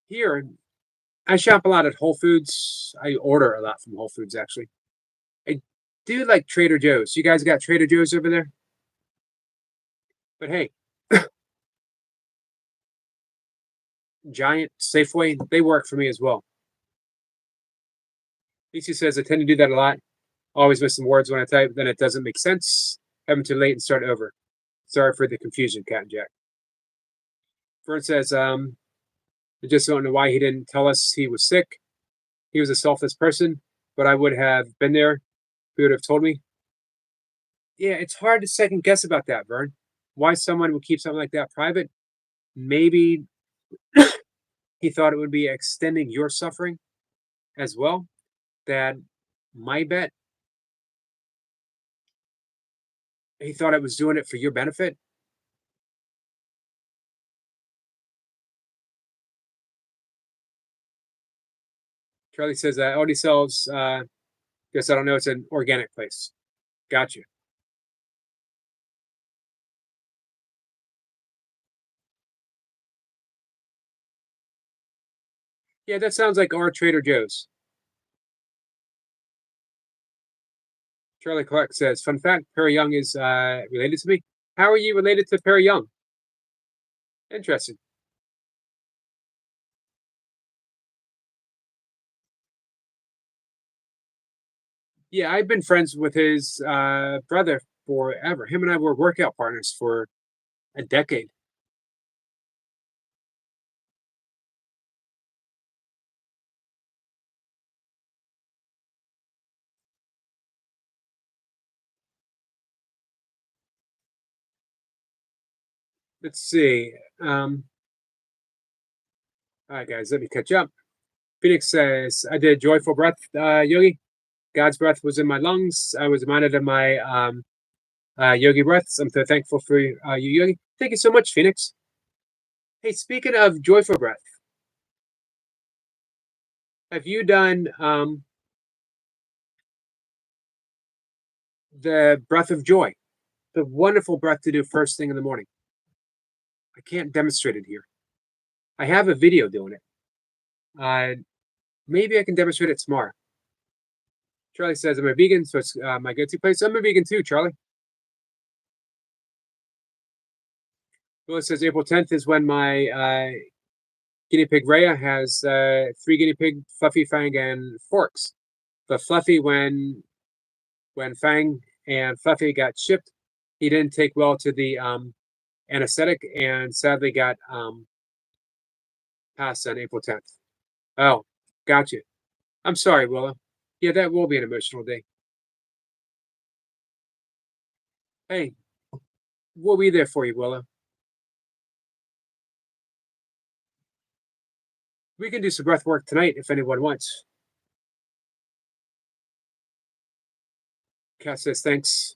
Here, I shop a lot at Whole Foods. I order a lot from Whole Foods, actually. I do like Trader Joe's. You guys got Trader Joe's over there? But hey, Giant, Safeway, they work for me as well. Lisa says I tend to do that a lot. Always miss some words when I type, then it doesn't make sense. Having too late and start over. Sorry for the confusion, Cat and Jack. Fern says, I just don't know why he didn't tell us he was sick. He was a selfless person, but I would have been there. He would have told me. Yeah, it's hard to second guess about that, Vern. Why someone would keep something like that private? Maybe he thought it would be extending your suffering as well. That my bet, he thought it was doing it for your benefit. Charlie says that already sells. Guess I don't know. It's an organic place. Gotcha. Yeah, that sounds like our Trader Joe's. Charlie Clark says, fun fact, Perry Young is related to me. How are you related to Perry Young? Interesting. Yeah, I've been friends with his brother forever. Him and I were workout partners for a decade. Let's see. All right, guys, let me catch up. Phoenix says, I did joyful breath, yogi. God's breath was in my lungs. I was reminded of my yogi breaths. I'm so thankful for you, yogi. Thank you so much, Phoenix. Hey, speaking of joyful breath, have you done the breath of joy? The wonderful breath to do first thing in the morning. I can't demonstrate it here. I have a video doing it. Maybe I can demonstrate it tomorrow. Charlie says I'm a vegan, so it's my go-to place. I'm a vegan too, Charlie. Willis says April 10th is when my guinea pig Rhea has three guinea pig, Fluffy, Fang, and Forks. But Fluffy, when Fang and Fluffy got shipped, he didn't take well to the anesthetic and sadly got passed on April 10th. Oh, gotcha. I'm sorry, Willa. Yeah, that will be an emotional day. Hey, we'll be there for you, Willa. We can do some breath work tonight if anyone wants. Kat says thanks.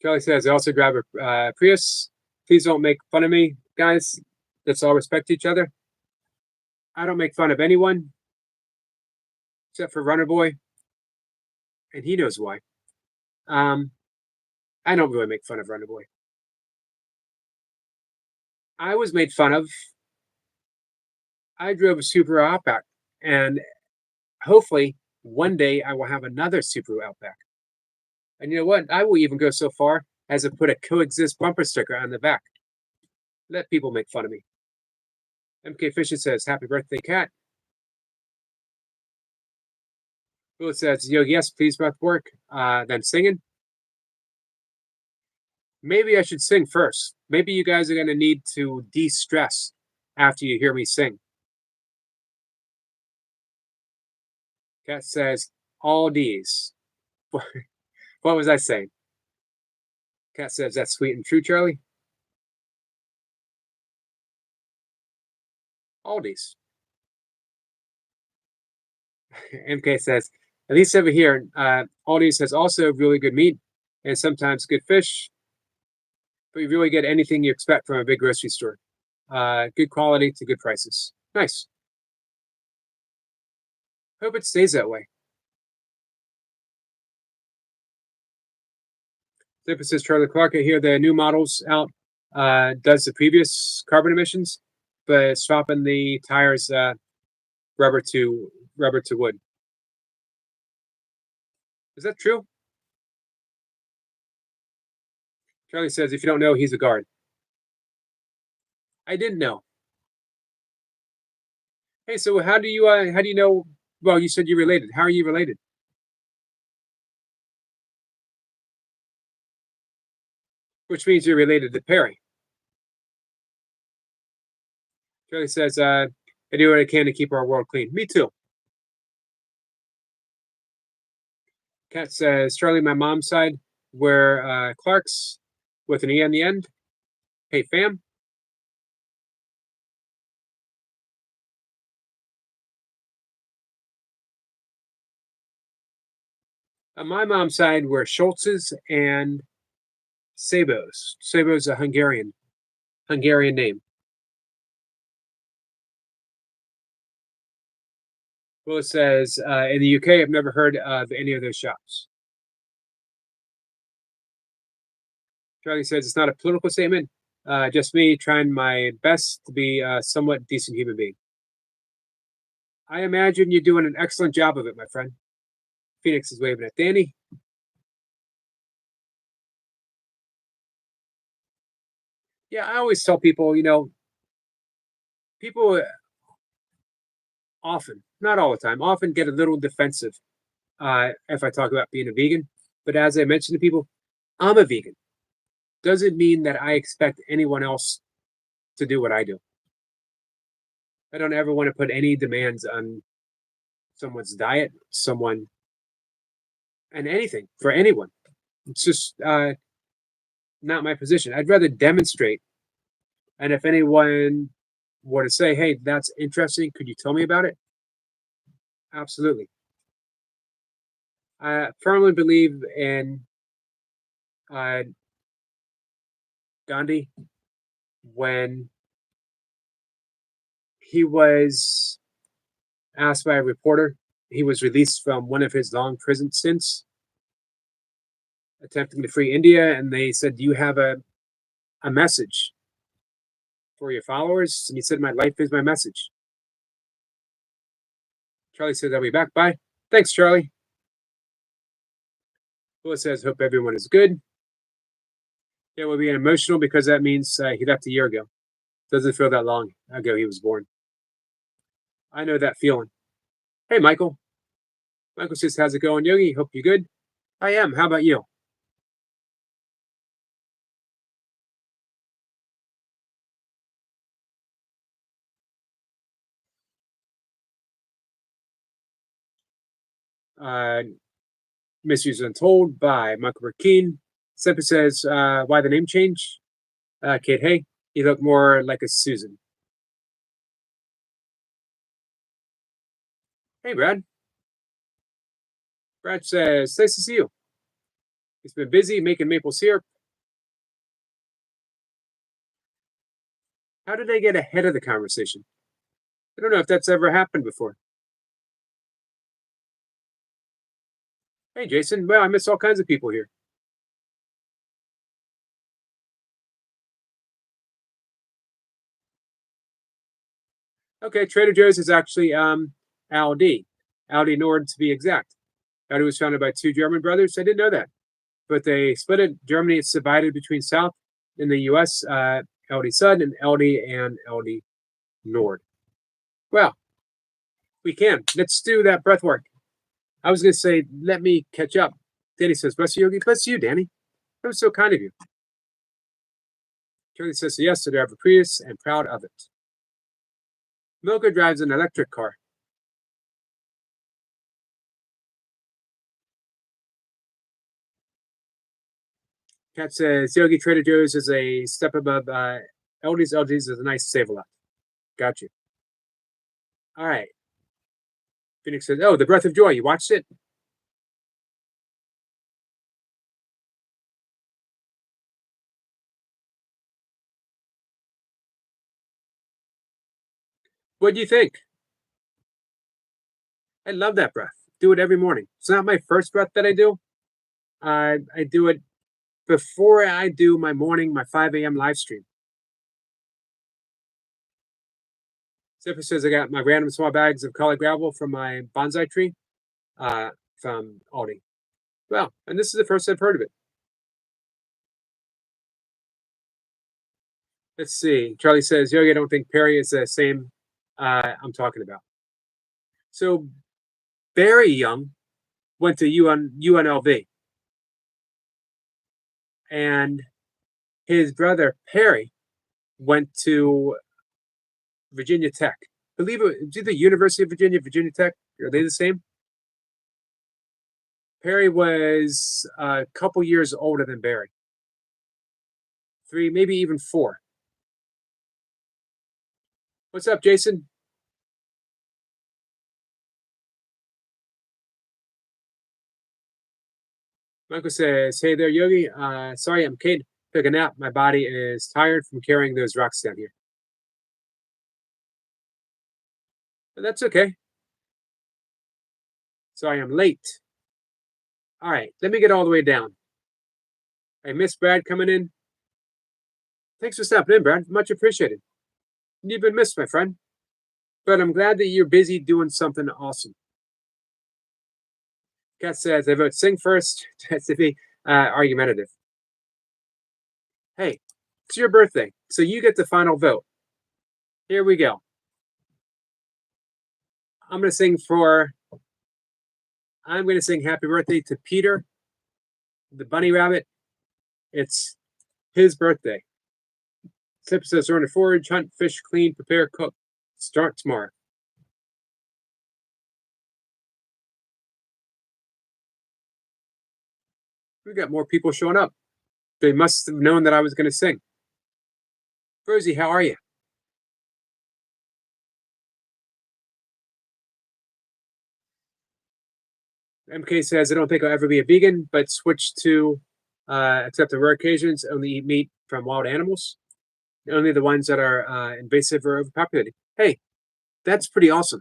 Kelly says I also grab a Prius. Please don't make fun of me, guys. Let's all respect each other. I don't make fun of anyone except for Runner Boy, and he knows why. Um, I don't really make fun of Runner Boy. I was made fun of. I drove a Subaru Outback, and hopefully one day I will have another Subaru Outback. And you know what? I will even go so far as to put a coexist bumper sticker on the back. Let people make fun of me. MK Fisher says, Happy birthday, Cat. Will says, Yo, yes, please breath work. Then singing. Maybe I should sing first. Maybe you guys are going to need to de stress after you hear me sing. Cat says, All D's. What was I saying? Cat says, That's sweet and true, Charlie. Aldi's. MK says, at least over here, Aldi's has also really good meat and sometimes good fish, but you really get anything you expect from a big grocery store. Good quality to good prices. Nice. Hope it stays that way. Zipper says Charlie Clark. I hear the new models out does the previous carbon emissions, but swapping the tires rubber to wood. Is that true? Charlie says, if you don't know, he's a guard. I didn't know. Hey, so how do you know? Well, you said you're related. How are you related? Which means you're related to Perry. Charlie says, I do what I can to keep our world clean. Me too. Kat says, Charlie, my mom's side, where Clark's with an E on the end. Hey, fam. On my mom's side, we're Schultz's and Sabos. Sabos a Hungarian name. Willis says, in the UK, I've never heard of any of those shops. Charlie says, it's not a political statement, just me trying my best to be a somewhat decent human being. I imagine you're doing an excellent job of it, my friend. Phoenix is waving at Danny. Yeah, I always tell people, people often, not all the time, often get a little defensive if I talk about being a vegan. But as I mentioned to people, I'm a vegan. Doesn't mean that I expect anyone else to do what I do. I don't ever want to put any demands on someone's diet, someone, and anything for anyone. It's just not my position. I'd rather demonstrate. And if anyone were to say, hey, that's interesting, could you tell me about it? Absolutely. I firmly believe in uh, Gandhi when he was asked by a reporter. He was released from one of his long prison stints, attempting to free India, and they said, "Do you have a message for your followers?" And he said, "My life is my message." Charlie said, "I'll be back. Bye." Thanks, Charlie. Willis says, "Hope everyone is good." Yeah, we're being emotional because that means he left a year ago. Doesn't feel that long ago he was born. I know that feeling. Hey, Michael. Michael says, how's it going, Yogi? Hope you're good. I am. How about you? Uh, Misuse Untold by Michael Burkeen. Semper says, why the name change? Kid, hey, you look more like a Susan. Hey, Brad. Brad says, nice to see you. He's been busy making maple syrup. How did I get ahead of the conversation? I don't know if that's ever happened before. Hey, Jason. Well, I miss all kinds of people here. Okay, Trader Joe's is actually Aldi, Aldi Nord to be exact. Aldi was founded by two German brothers. I didn't know that, but they split it. Germany is divided between South in the U.S. Aldi Sud and Aldi and Aldi Nord. Well, we can. Let's do that breath work. I was going to say, let me catch up. Danny says, bless you, Yogi. Bless you, Danny. That was so kind of you. Charlie says, yes, to drive a Prius and proud of it. Milka drives an electric car. Cat says, Yogi Trader Joe's is a step above LD's. LD's is a nice save a lot. Got you. All right. Phoenix says, oh, The Breath of Joy. You watched it? What do you think? I love that breath. Do it every morning. It's not my first breath that I do. I do it before I do my morning, my 5 a.m. live stream. Zipper says I got my random small bags of colored gravel from my bonsai tree from Aldi. Well, and this is the first I've heard of it. Let's see. Charlie says, Yogi, I don't think Perry is the same I'm talking about. So Barry Young went to UNLV, and his brother Perry went to Virginia Tech. I believe it was either University of Virginia, Virginia Tech. Are they the same? Perry was a couple years older than Barry. 3, maybe even 4. What's up, Jason? Michael says, hey there, Yogi. Sorry, I'm Kate. Took a nap. My body is tired from carrying those rocks down here. But that's okay. Sorry, I'm late. All right, let me get all the way down. I miss Brad coming in. Thanks for stopping in, Brad. Much appreciated. You've been missed, my friend. But I'm glad that you're busy doing something awesome. Kat says, I vote sing first. That's to be argumentative. Hey, it's your birthday, so you get the final vote. Here we go. I'm going to sing happy birthday to Peter, the bunny rabbit. It's his birthday. This episode's on to forage, hunt, fish, clean, prepare, cook. Start tomorrow. We got more people showing up. They must have known that I was going to sing. Rosie, how are you? MK says, I don't think I'll ever be a vegan, but switch to, except on rare occasions, only eat meat from wild animals. Only the ones that are invasive or overpopulated. Hey, that's pretty awesome.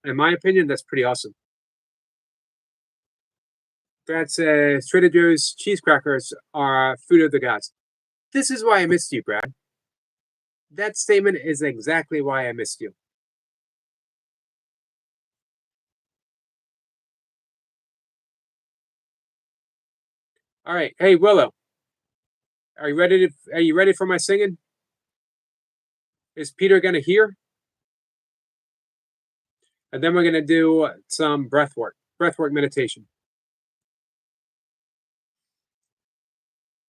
In my opinion, that's pretty awesome. Brad says, Trader Joe's cheese crackers are food of the gods. This is why I missed you, Brad. That statement is exactly why I missed you. All right. Hey, Willow. Are you ready for my singing? Is Peter going to hear? And then we're going to do some breath work meditation.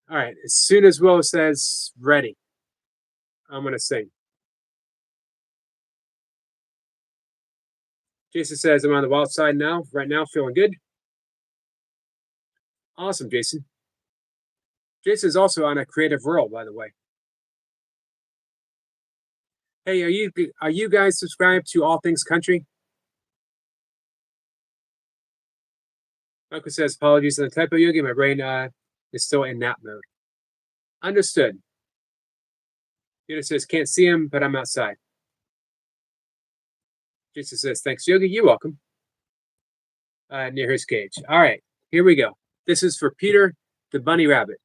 All right. As soon as Willow says ready, I'm going to sing. Jason says, I'm on the wild side now. Right now, feeling good. Awesome, Jason. Jason's also on a creative role, by the way. Hey, are you guys subscribed to All Things Country? Michael says, apologies on the typo, Yogi. My brain is still in nap mode. Understood. Peter says, can't see him, but I'm outside. Jason says, thanks, Yogi. You're welcome. Near his cage. All right, here we go. This is for Peter, the bunny rabbit.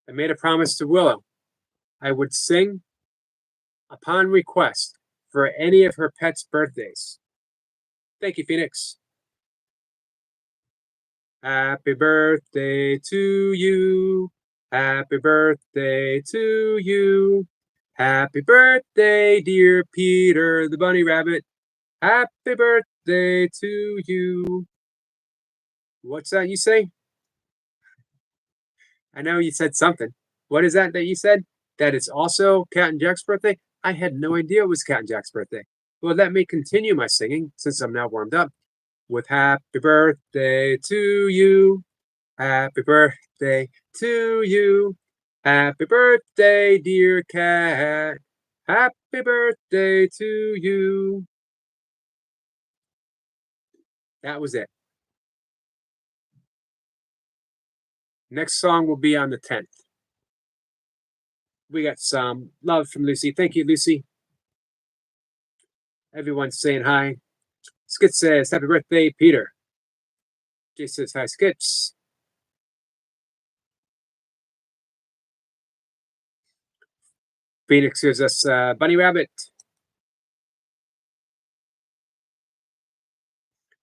I made a promise to Willow. I would sing upon request for any of her pets' birthdays. Thank you, Phoenix. Happy birthday to you. Happy birthday to you. Happy birthday, dear Peter, the bunny rabbit. Happy birthday to you. What's that you say? I know you said something. What is that you said? That it's also Cat and Jack's birthday? I had no idea it was Cat and Jack's birthday. Well, let me continue my singing since I'm now warmed up with happy birthday to you. Happy birthday to you. Happy birthday, dear cat. Happy birthday to you. That was it. Next song will be on the 10th. We got some love from Lucy. Thank you, Lucy. Everyone's saying hi. Skit says, happy birthday, Peter. Jay says, hi, Skits. Phoenix gives us Bunny Rabbit.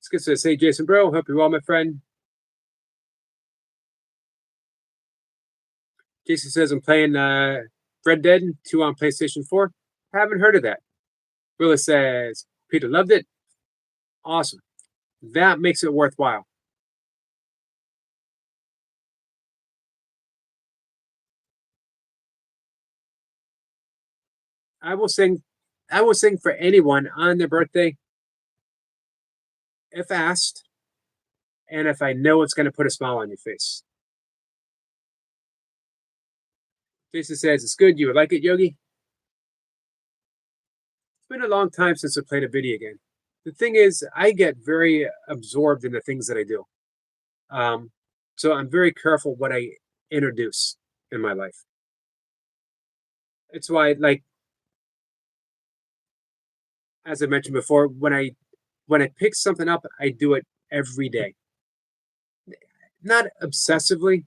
Skit says, hey, Jason Bro, hope you're well, my friend. Jason says, I'm playing Red Dead 2 on PlayStation 4. Haven't heard of that. Willis says, Peter loved it. Awesome. That makes it worthwhile. I will sing I will sing for anyone on their birthday if asked and if I know it's going to put a smile on your face. Jason says, it's good. You would like it, Yogi? It's been a long time since I played a video game. The thing is, I get very absorbed in the things that I do. Um, so I'm very careful what I introduce in my life. It's why, like, as I mentioned before, when I pick something up, I do it every day. Not obsessively,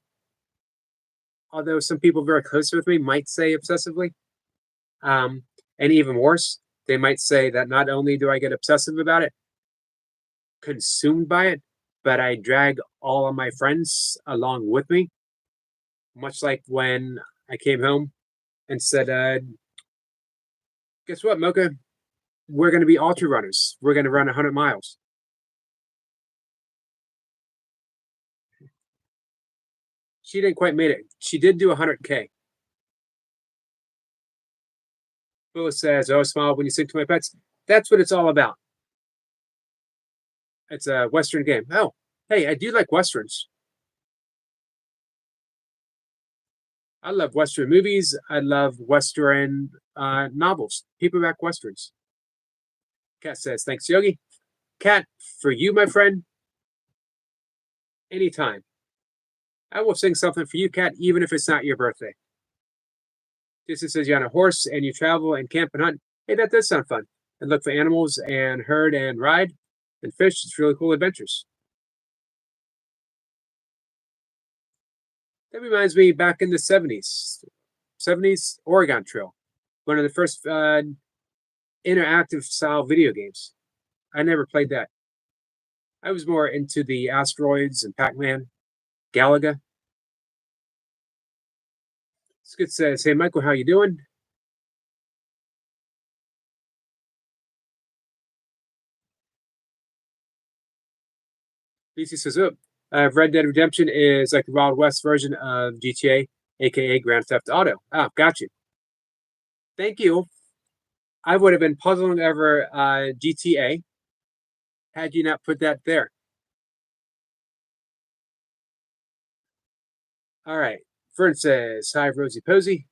although some people very close with me might say obsessively. Um, and even worse, they might say that not only do I get obsessive about it, consumed by it, but I drag all of my friends along with me. Much like when I came home and said, guess what, Mocha? We're going to be ultra runners. We're going to run 100 miles. She didn't quite make it. She did do 100K. Phyllis says, oh, smile when you sing to my pets. That's what it's all about. It's a Western game. Oh, hey, I do like Westerns. I love Western movies. I love Western novels, paperback Westerns. Kat says, thanks, Yogi. Kat, for you, my friend, anytime. I will sing something for you, Kat, even if it's not your birthday. Jason says you're on a horse and you travel and camp and hunt. Hey, that does sound fun. And look for animals and herd and ride and fish. It's really cool adventures. That reminds me back in the 70s Oregon Trail, one of the first interactive style video games. I never played that. I was more into the asteroids and Pac-Man, Galaga. Skid says, hey, Michael, how you doing? BC says, oh, Red Dead Redemption is like the Wild West version of GTA, aka Grand Theft Auto. Ah, got you. Thank you. I would have been puzzling over GTA had you not put that there. All right. Fern says, hi, Rosie Posey.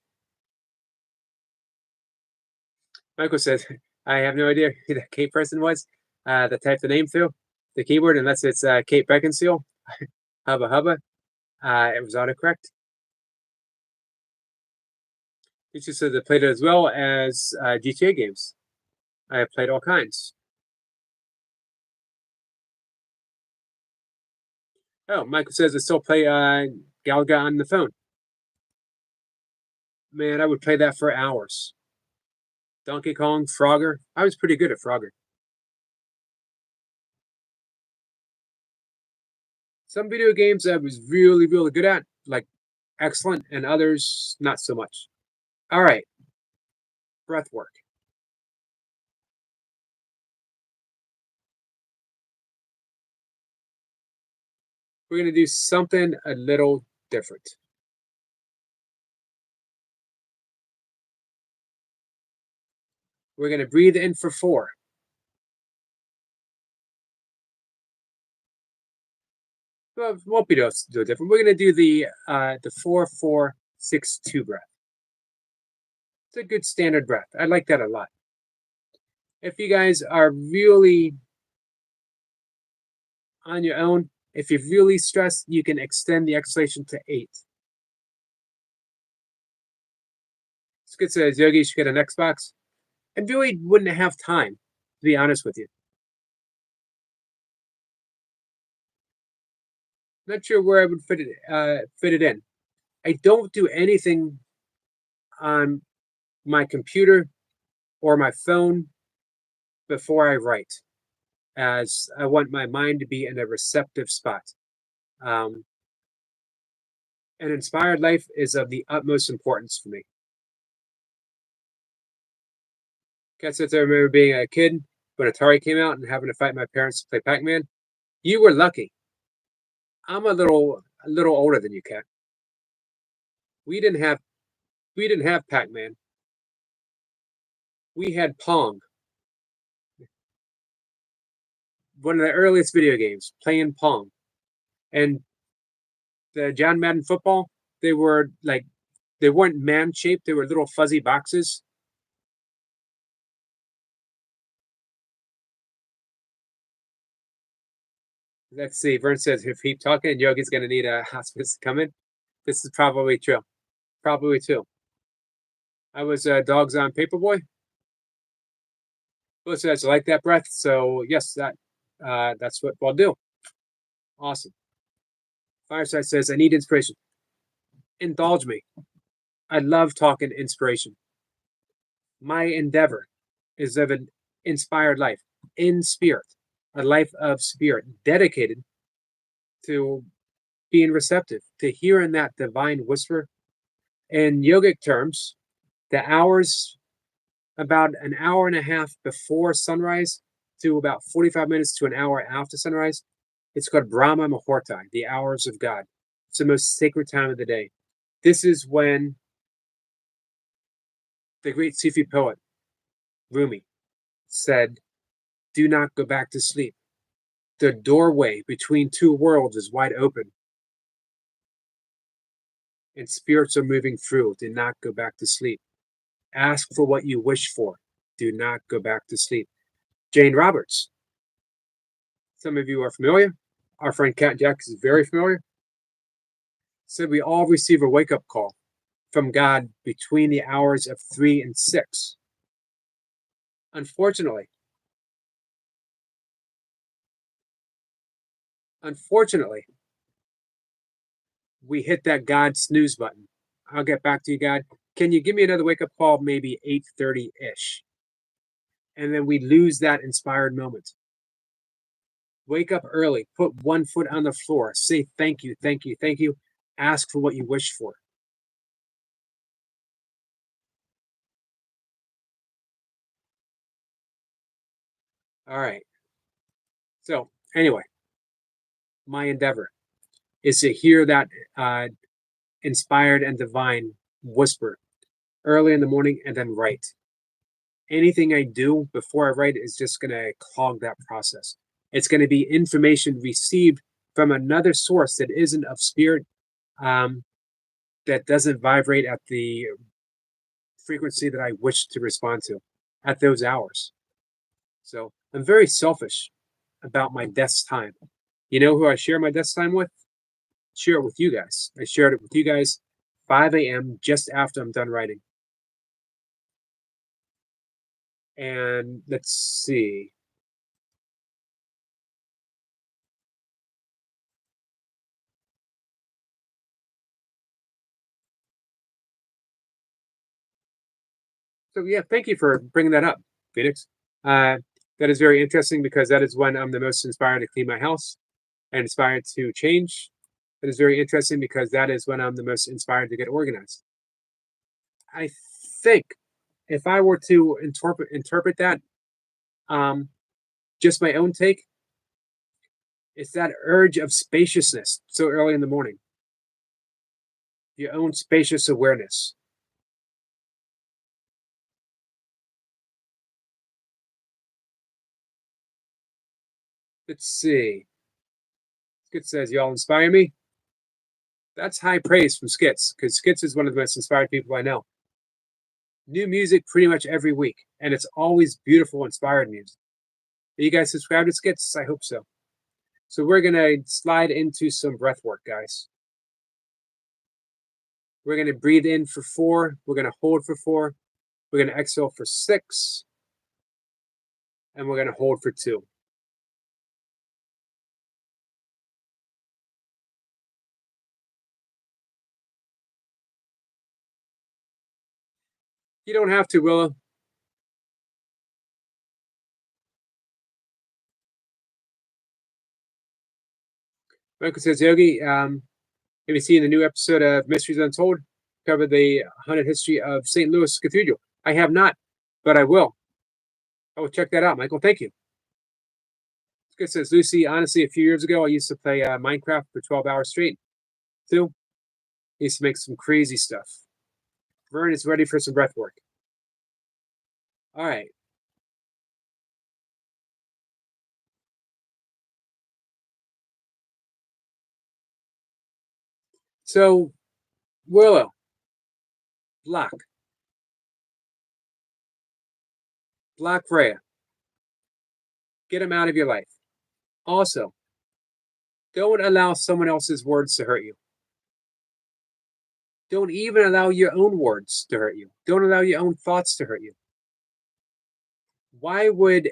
Michael says, I have no idea who that Kate person was that typed the name through the keyboard, unless it's Kate Beckinsale. Hubba Hubba. It was autocorrect. She said they played it as well as GTA games. I have played all kinds. Oh, Michael says I still play Galaga on the phone. Man, I would play that for hours. Donkey Kong, Frogger. I was pretty good at Frogger. Some video games I was really, really good at, like excellent, and others not so much. All right, breath work. We're going to do something a little different. We're going to breathe in for 4. Well, it won't be do different. We're going to do the 4-4-6-2 breath. It's a good standard breath. I like that a lot. If you guys are really on your own, if you're really stressed, you can extend the exhalation to 8. Skid says, Yogi should get an Xbox. I really wouldn't have time, to be honest with you. Not sure where I would fit it in. I don't do anything on my computer or my phone before I write, as I want my mind to be in a receptive spot. An inspired life is of the utmost importance for me. Cat says, I remember being a kid when Atari came out and having to fight my parents to play Pac-Man. You were lucky. I'm a little older than you, Cat. We didn't have we didn't have Pac-Man. We had Pong, one of the earliest video games, playing Pong. And the John Madden football, they were like they weren't man shaped, they were little fuzzy boxes. Let's see. Vern says if keep talking, Yogi's gonna need a hospice to come in. This is probably true. Probably true. I was dogs on Paperboy. Well, says I like that breath. So yes, that's what we'll do. Awesome. Fireside says I need inspiration. Indulge me. I love talking inspiration. My endeavor is of an inspired life in spirit, a life of spirit dedicated to being receptive, to hearing that divine whisper. In yogic terms, the hours about an hour and a half before sunrise to about 45 minutes to an hour after sunrise, it's called Brahma Muhurta, the hours of God. It's the most sacred time of the day. This is when the great Sufi poet Rumi said, do not go back to sleep. The doorway between two worlds is wide open, and spirits are moving through. Do not go back to sleep. Ask for what you wish for. Do not go back to sleep. Jane Roberts. Some of you are familiar. Our friend Cat Jack is very familiar. Said we all receive a wake-up call from God between the hours of 3 and 6. Unfortunately, we hit that God snooze button. I'll get back to you, God. Can you give me another wake-up call, maybe 8:30-ish? And then we lose that inspired moment. Wake up early, put one foot on the floor, say thank you, thank you, thank you. Ask for what you wish for. All right. So, anyway, my endeavor is to hear that inspired and divine whisper early in the morning and then write. Anything I do before I write is just going to clog that process. It's going to be information received from another source that isn't of spirit, that doesn't vibrate at the frequency that I wish to respond to at those hours. So I'm very selfish about my desk time. You know who I share my desk time with? Share it with you guys. I shared it with you guys 5 a.m. just after I'm done writing. And let's see. So yeah, thank you for bringing that up, Phoenix. That is very interesting because that is when I'm the most inspired to clean my house and inspired to change. That is very interesting because that is when I'm the most inspired to get organized. I think if I were to interpret that, um, just my own take, it's that urge of spaciousness so early in the morning. Your own spacious awareness. Let's see. Skit says, y'all inspire me. That's high praise from Skits, because Skits is one of the most inspired people I know. New music pretty much every week, and it's always beautiful, inspired music. Are you guys subscribe to Skits? I hope so. So we're gonna slide into some breath work, guys. We're gonna breathe in for 4. We're gonna hold for 4. We're gonna exhale for 6, and we're gonna hold for 2. You don't have to, Willow. Michael says, Yogi, have you seen the new episode of Mysteries Untold? Cover the haunted history of St. Louis Cathedral. I have not, but I will. Oh, check that out, Michael. Thank you. Good, says Lucy. Honestly, a few years ago, I used to play Minecraft for 12 hours straight. Too. I used to make some crazy stuff. Vern is ready for some breath work. All right. So, Willow, block, block Freya. Get him out of your life. Also, don't allow someone else's words to hurt you. Don't even allow your own words to hurt you. Don't allow your own thoughts to hurt you. Why would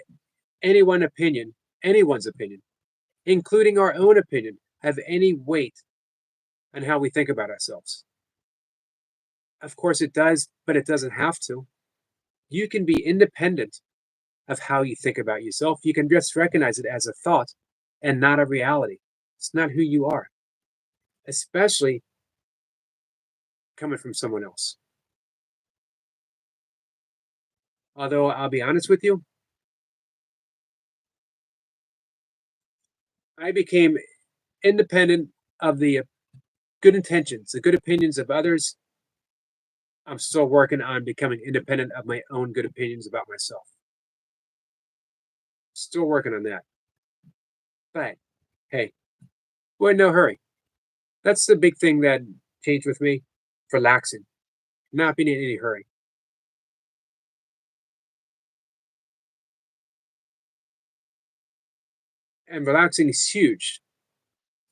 anyone's opinion, including our own opinion, have any weight on how we think about ourselves? Of course it does, but it doesn't have to. You can be independent of how you think about yourself. You can just recognize it as a thought and not a reality. It's not who you are, especially coming from someone else. Although I'll be honest with you, I became independent of the good intentions, the good opinions of others. I'm still working on becoming independent of my own good opinions about myself. Still working on that. But hey, we're in no hurry. That's the big thing that changed with me. Relaxing, not being in any hurry. And relaxing is huge,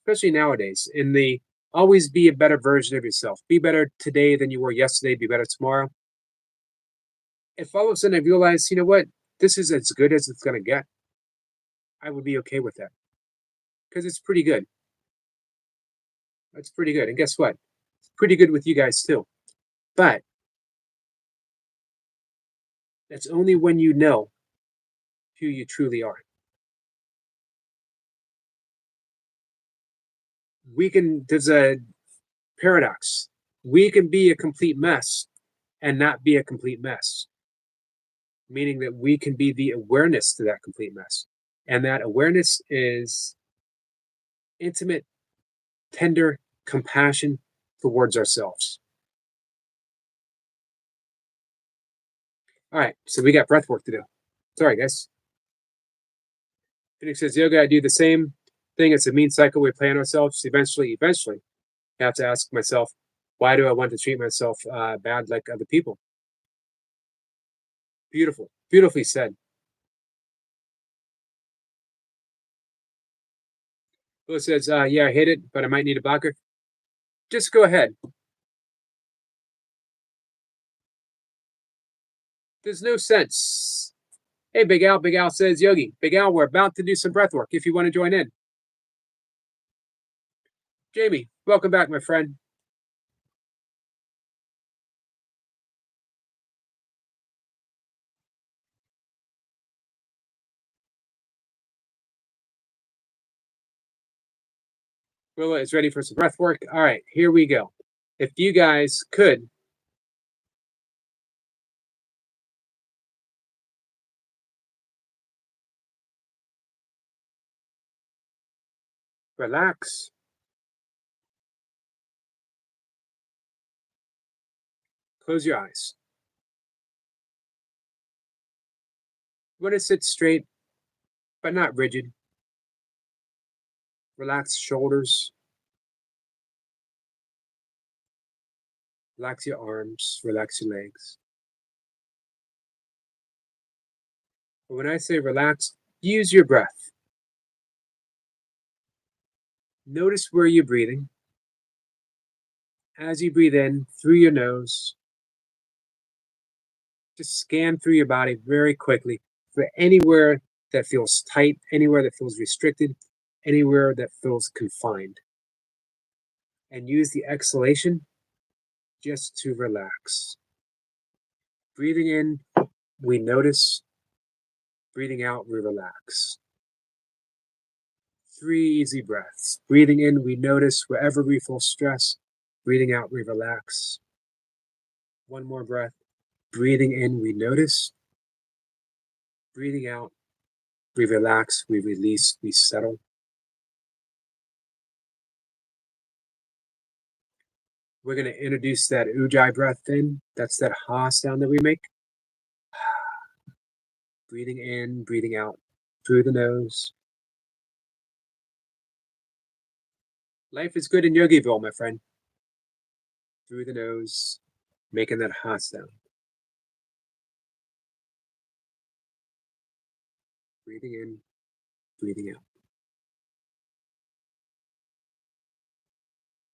especially nowadays. In the always be a better version of yourself. Be better today than you were yesterday. Be better tomorrow. If all of a sudden I realize, you know what, this is as good as it's going to get, I would be okay with that because it's pretty good. It's pretty good. And guess what? It's pretty good with you guys too. But that's only when you know who you truly are. There's a paradox. We can be a complete mess and not be a complete mess, meaning that we can be the awareness to that complete mess. And that awareness is intimate, tender compassion towards ourselves. All right, so we got breath work to do. Sorry, guys. Phoenix says, yoga, I do the same thing. It's a mean cycle we play on ourselves. Eventually, I have to ask myself, why do I want to treat myself bad like other people? Beautiful, beautifully said. Bill says, yeah, I hit it, but I might need a blocker. Just go ahead. There's no sense. Hey, Big Al. Big Al says, Yogi, Big Al, we're about to do some breath work if you want to join in. Jamie, welcome back, my friend. Willa is ready for some breath work. All right, here we go. If you guys could relax, close your eyes. You want to sit straight, but not rigid. Relax shoulders, relax your arms, relax your legs. But when I say relax, use your breath. Notice where you're breathing. As you breathe in through your nose, just scan through your body very quickly for anywhere that feels tight, anywhere that feels restricted, anywhere that feels confined. And use the exhalation just to relax. Breathing in, we notice. Breathing out, we relax. 3 easy breaths. Breathing in, we notice wherever we feel stress. Breathing out, we relax. 1 more breath. Breathing in, we notice. Breathing out, we relax, we release, we settle. We're going to introduce that Ujjayi breath in. That's that ha sound that we make. Breathing in, breathing out through the nose. Life is good in Yogiville, my friend. Through the nose, making that ha sound. Breathing in, breathing out.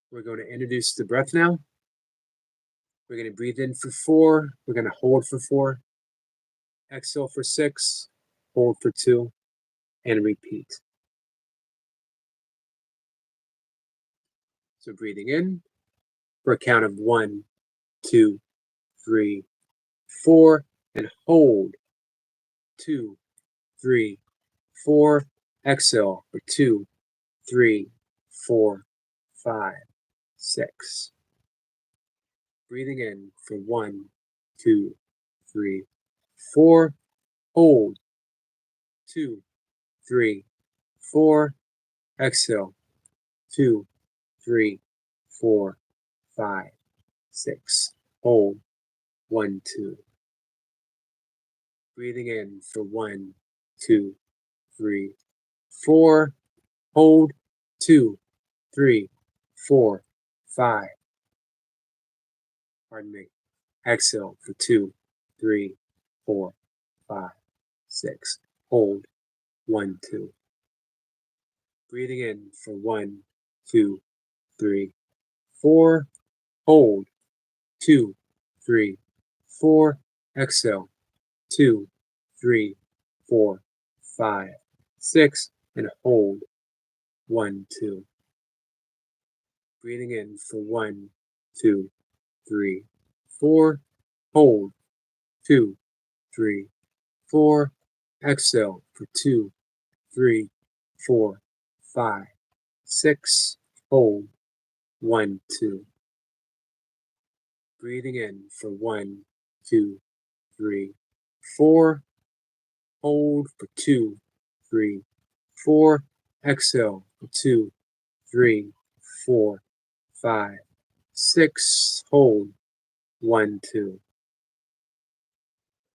We're going to introduce the breath now. We're going to breathe in for 4. We're going to hold for 4. Exhale for 6. Hold for 2. And repeat. So breathing in for a count of 1, 2, 3, 4. And hold. 2, 3, 4. Exhale for 2, 3, 4, 5, 6. Breathing in for 1, 2, 3, 4. Hold. 2, 3, 4. Exhale. 2, 3, 4, 5, 6. Hold. 1, 2. Breathing in for 1, 2, 3, 4. Hold. 2, 3, 4, 5. Pardon me. Exhale for 2, 3, 4, 5, 6. Hold. 1, 2. Breathing in for 1, 2, 3, 4. Hold. 2, 3, 4. Exhale. 2, 3, 4, 5, 6. And hold. 1, 2. Breathing in for 1, 2, 3, 4. Hold. 2, 3, 4. Exhale for 2, 3, 4, 5, 6. Hold. 1, 2. Breathing in for 1, 2, 3, 4. Hold for 2, 3, 4. Exhale for 2, 3, 4, 5, 6. Hold. 1, 2.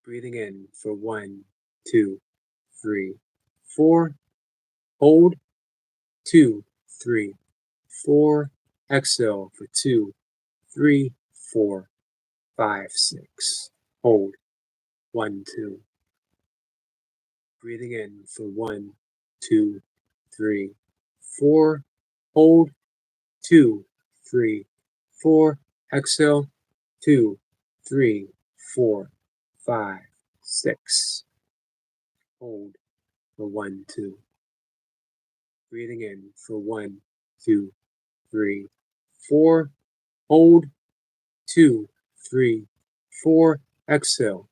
Breathing in for 1, 2, 3, 4. Hold. 2, 3, 4. Exhale for 2, 3, 4, 5, 6. Hold. 1, 2. Breathing in for 1, 2, 3, 4. Hold. 2, 3, 4. Exhale. 2, 3, 4, 5, 6. Hold for 1, 2. Breathing in for 1, 2, 3, 4. Hold. 2, 3, 4. Exhale.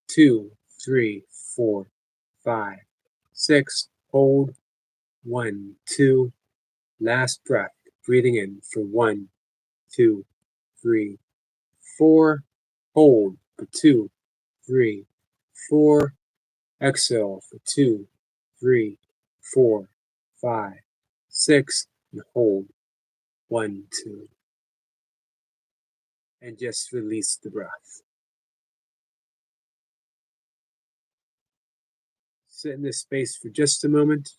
2, 3, 4, 5, 6. Hold. 1, 2. Last breath. Breathing in for 1, 2, 3, 4. Hold for 2, 3, 4. Exhale for 2, 3, 4, 5, 6. And hold. 1, 2. And just release the breath. Sit in this space for just a moment.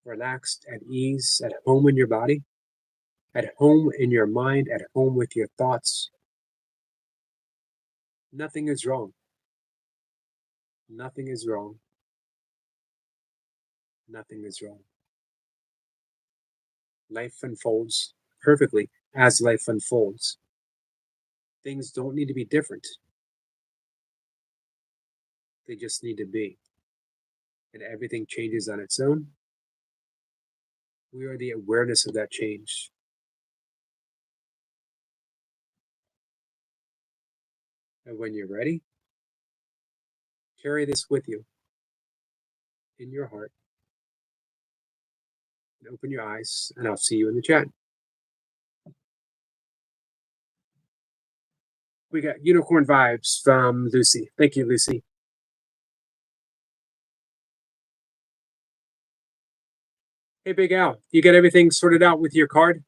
Relaxed, at ease, at home in your body, at home in your mind, at home with your thoughts. Nothing is wrong. Nothing is wrong. Nothing is wrong. Life unfolds perfectly as life unfolds. Things don't need to be different. They just need to be. And everything changes on its own. We are the awareness of that change. And when you're ready, carry this with you in your heart. And open your eyes, and I'll see you in the chat. We got unicorn vibes from Lucy. Thank you, Lucy. Hey, Big Al, you got everything sorted out with your card?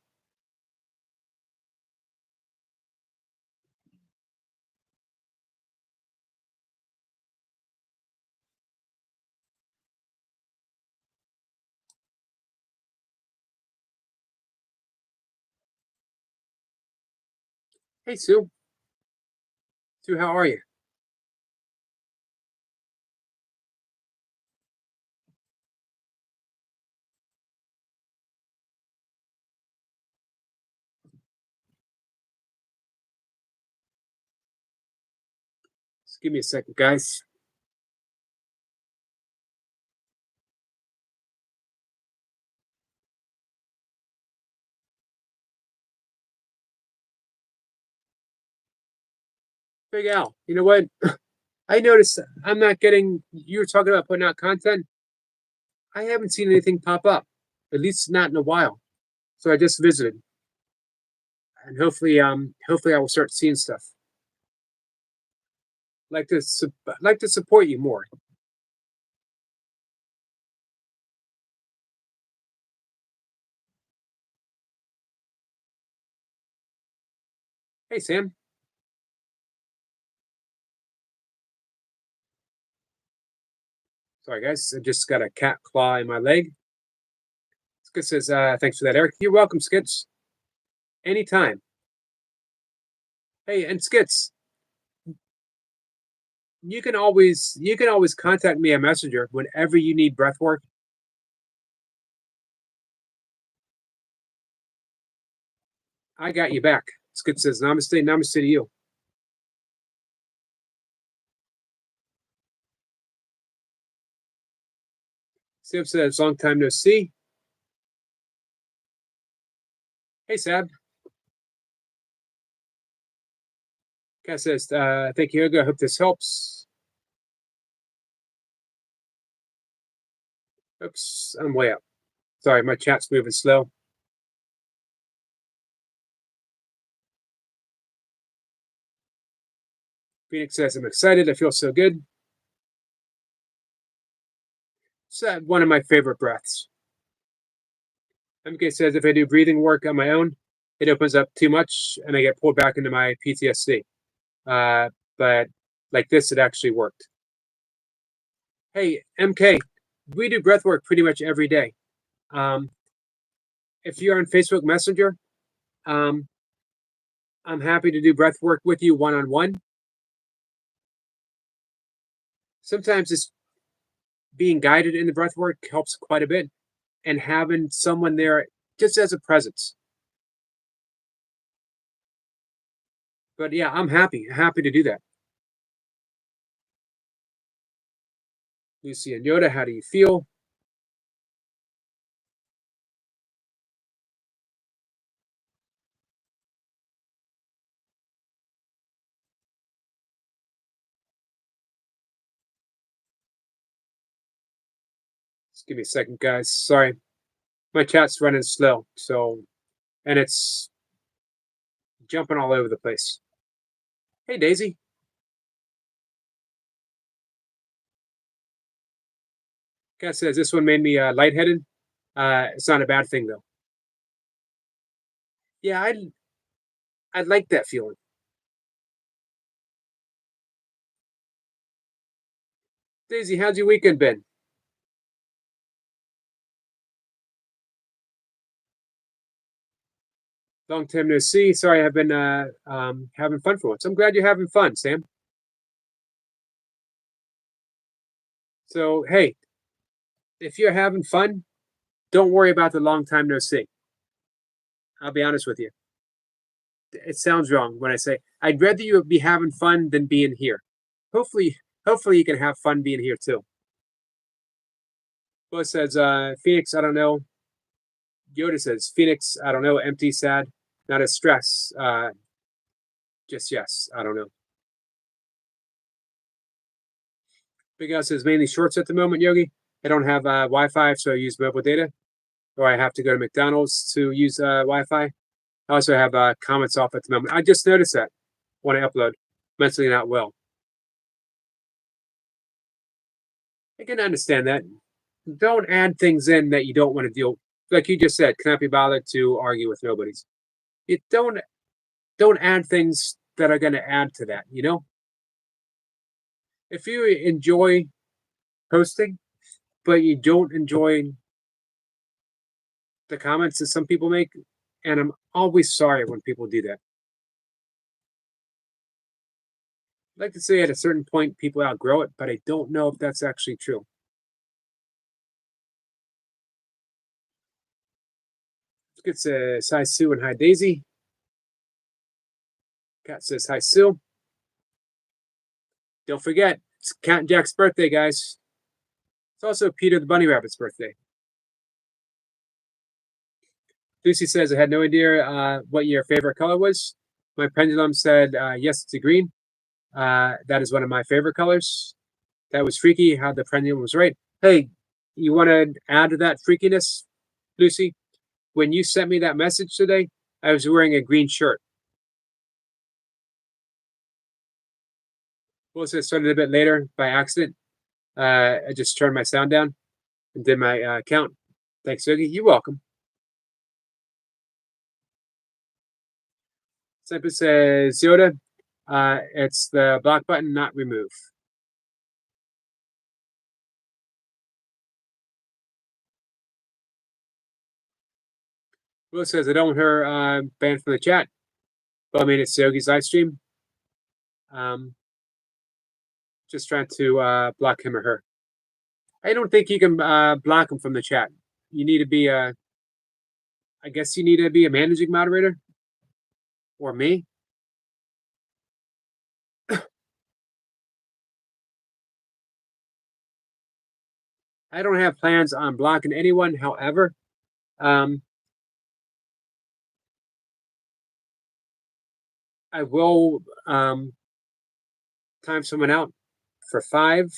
Hey, Sue. Sue, how are you? Just give me a second, guys. Big Al, you know what? I noticed I'm not getting, you were talking about putting out content. I haven't seen anything pop up, at least not in a while. So I just visited, and hopefully I will start seeing stuff. Like to support you more. Hey, Sam. Sorry, guys. I just got a cat claw in my leg. Skit says, thanks for that, Eric. You're welcome, Skits. Anytime. Hey, and Skits, you can always contact me on Messenger whenever you need breath work. I got you back. Skits says, Namaste, Namaste to you. Sam says, long time no see. Hey, Sab. Cat says, thank you, Yoga. I hope this helps. Oops, I'm way up. Sorry, my chat's moving slow. Phoenix says, I'm excited. I feel so good. It's one of my favorite breaths. MK says, if I do breathing work on my own, it opens up too much and I get pulled back into my PTSD. But like this, it actually worked. Hey, MK, we do breath work pretty much every day. Um, if you're on Facebook Messenger, um, I'm happy to do breath work with you one on one. Sometimes it's being guided in the breath work helps quite a bit, and having someone there just as a presence. But yeah, I'm happy to do that. Lucy and Yoda, how do you feel? Just give me a second, guys. Sorry, my chat's running slow, so and it's jumping all over the place. Hey, Daisy. Cat says this one made me lightheaded. It's not a bad thing though. Yeah, I like that feeling. Daisy, how's your weekend been? Long time no see. Sorry, I've been having fun for once. I'm glad you're having fun, Sam. So hey, if you're having fun, don't worry about the long time no see. I'll be honest with you. It sounds wrong when I say I'd rather you be having fun than being here. Hopefully, hopefully you can have fun being here too. Bo says, Phoenix, I don't know. Yoda says, Phoenix, I don't know. Empty, sad, not as stress. Just yes, I don't know. Big Al says mainly shorts at the moment, Yogi. I don't have Wi-Fi, so I use mobile data, or I have to go to McDonald's to use Wi-Fi. I also have comments off at the moment. I just noticed that when I upload. Mentally not well. I can understand that. Don't add things in that you don't want to deal like you just said, cannot be bothered to argue with nobodies. You don't add things that are going to add to that. If you enjoy posting, but you don't enjoy the comments that some people make, and I'm always sorry when people do that. I'd like to say at a certain point people outgrow it, but I don't know if that's actually true. Let's get hi Sue and hi Daisy. Cat says hi Sue. Don't forget, it's Cat and Jack's birthday, guys. It's also Peter the Bunny Rabbit's birthday. Lucy says, I had no idea what your favorite color was. My pendulum said, yes, it's a green. That is one of my favorite colors. That was freaky how the pendulum was right. Hey, you want to add to that freakiness, Lucy? When you sent me that message today, I was wearing a green shirt. Well, it started a bit later by accident. I just turned my sound down and did my count. Thanks, Yogi. You're welcome. Simple says Yoda. It's the block button, not remove. Will says I don't want her banned from the chat. Well, I mean, it's Yogi's live stream. Just trying to block him or her. I don't think you can block him from the chat. You need to be I guess you need to be a managing moderator, or me. I don't have plans on blocking anyone. However, I will time someone out for 5,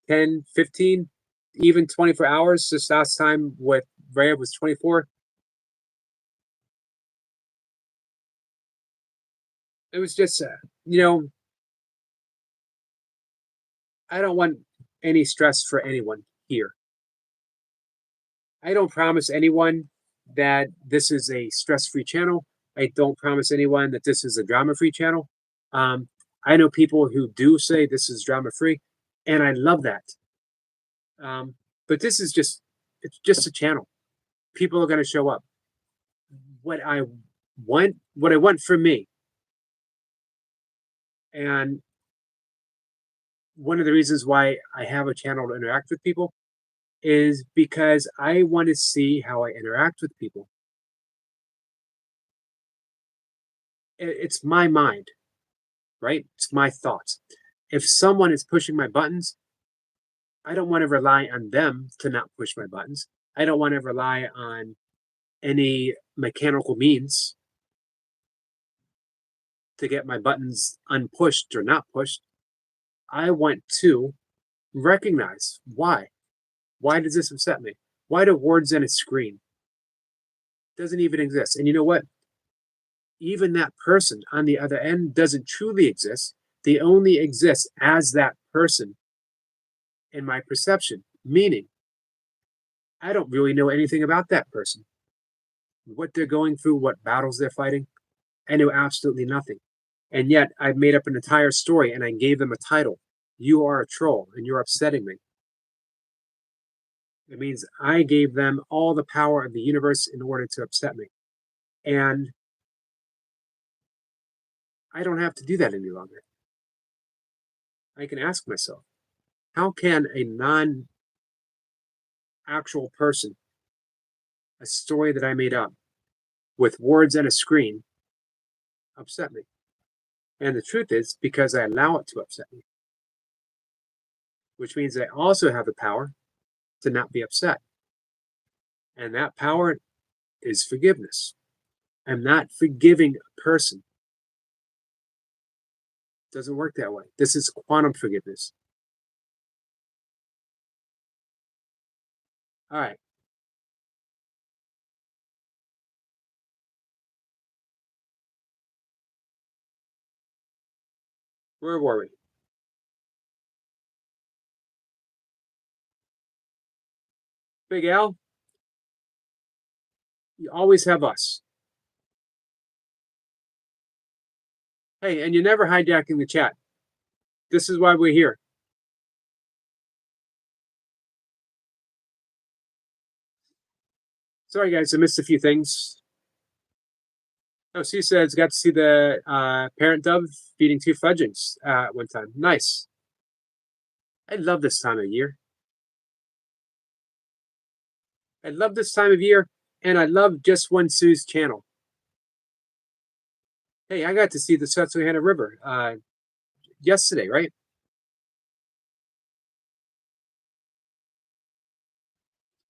10, 15, even 24 hours. This last time with Rhea was 24. It was just, I don't want any stress for anyone here. I don't promise anyone that this is a stress-free channel. I don't promise anyone that this is a drama-free channel. I know people who do say this is drama-free, and I love that. But this is it's just a channel. People are going to show up. What I want for me, and one of the reasons why I have a channel to interact with people is because I want to see how I interact with people. It's my mind, right? It's my thoughts. If someone is pushing my buttons, I don't want to rely on them to not push my buttons. I don't want to rely on any mechanical means to get my buttons unpushed or not pushed. I want to recognize why. Why does this upset me? Why do words in a screen? It doesn't even exist. And you know what? Even that person on the other end doesn't truly exist. They only exist as that person in my perception, meaning I don't really know anything about that person, what they're going through, what battles they're fighting. I know absolutely nothing. And yet I've made up an entire story and I gave them a title. You are a troll and you're upsetting me. It means I gave them all the power of the universe in order to upset me. And I don't have to do that any longer. I can ask myself, how can a non actual person, a story that I made up with words and a screen, upset me? And the truth is because I allow it to upset me, which means I also have the power to not be upset. And that power is forgiveness. I'm not forgiving a person. It doesn't work that way. This is quantum forgiveness. All right. Where were we? Big Al? You always have us. Hey, and you're never hijacking the chat. This is why we're here. Sorry, guys, I missed a few things. Oh, she says got to see the parent dove feeding two fledglings at one time. Nice. I love this time of year. I love this time of year, and I love Just One Sue's channel. Hey, I got to see the Susquehanna River yesterday, right?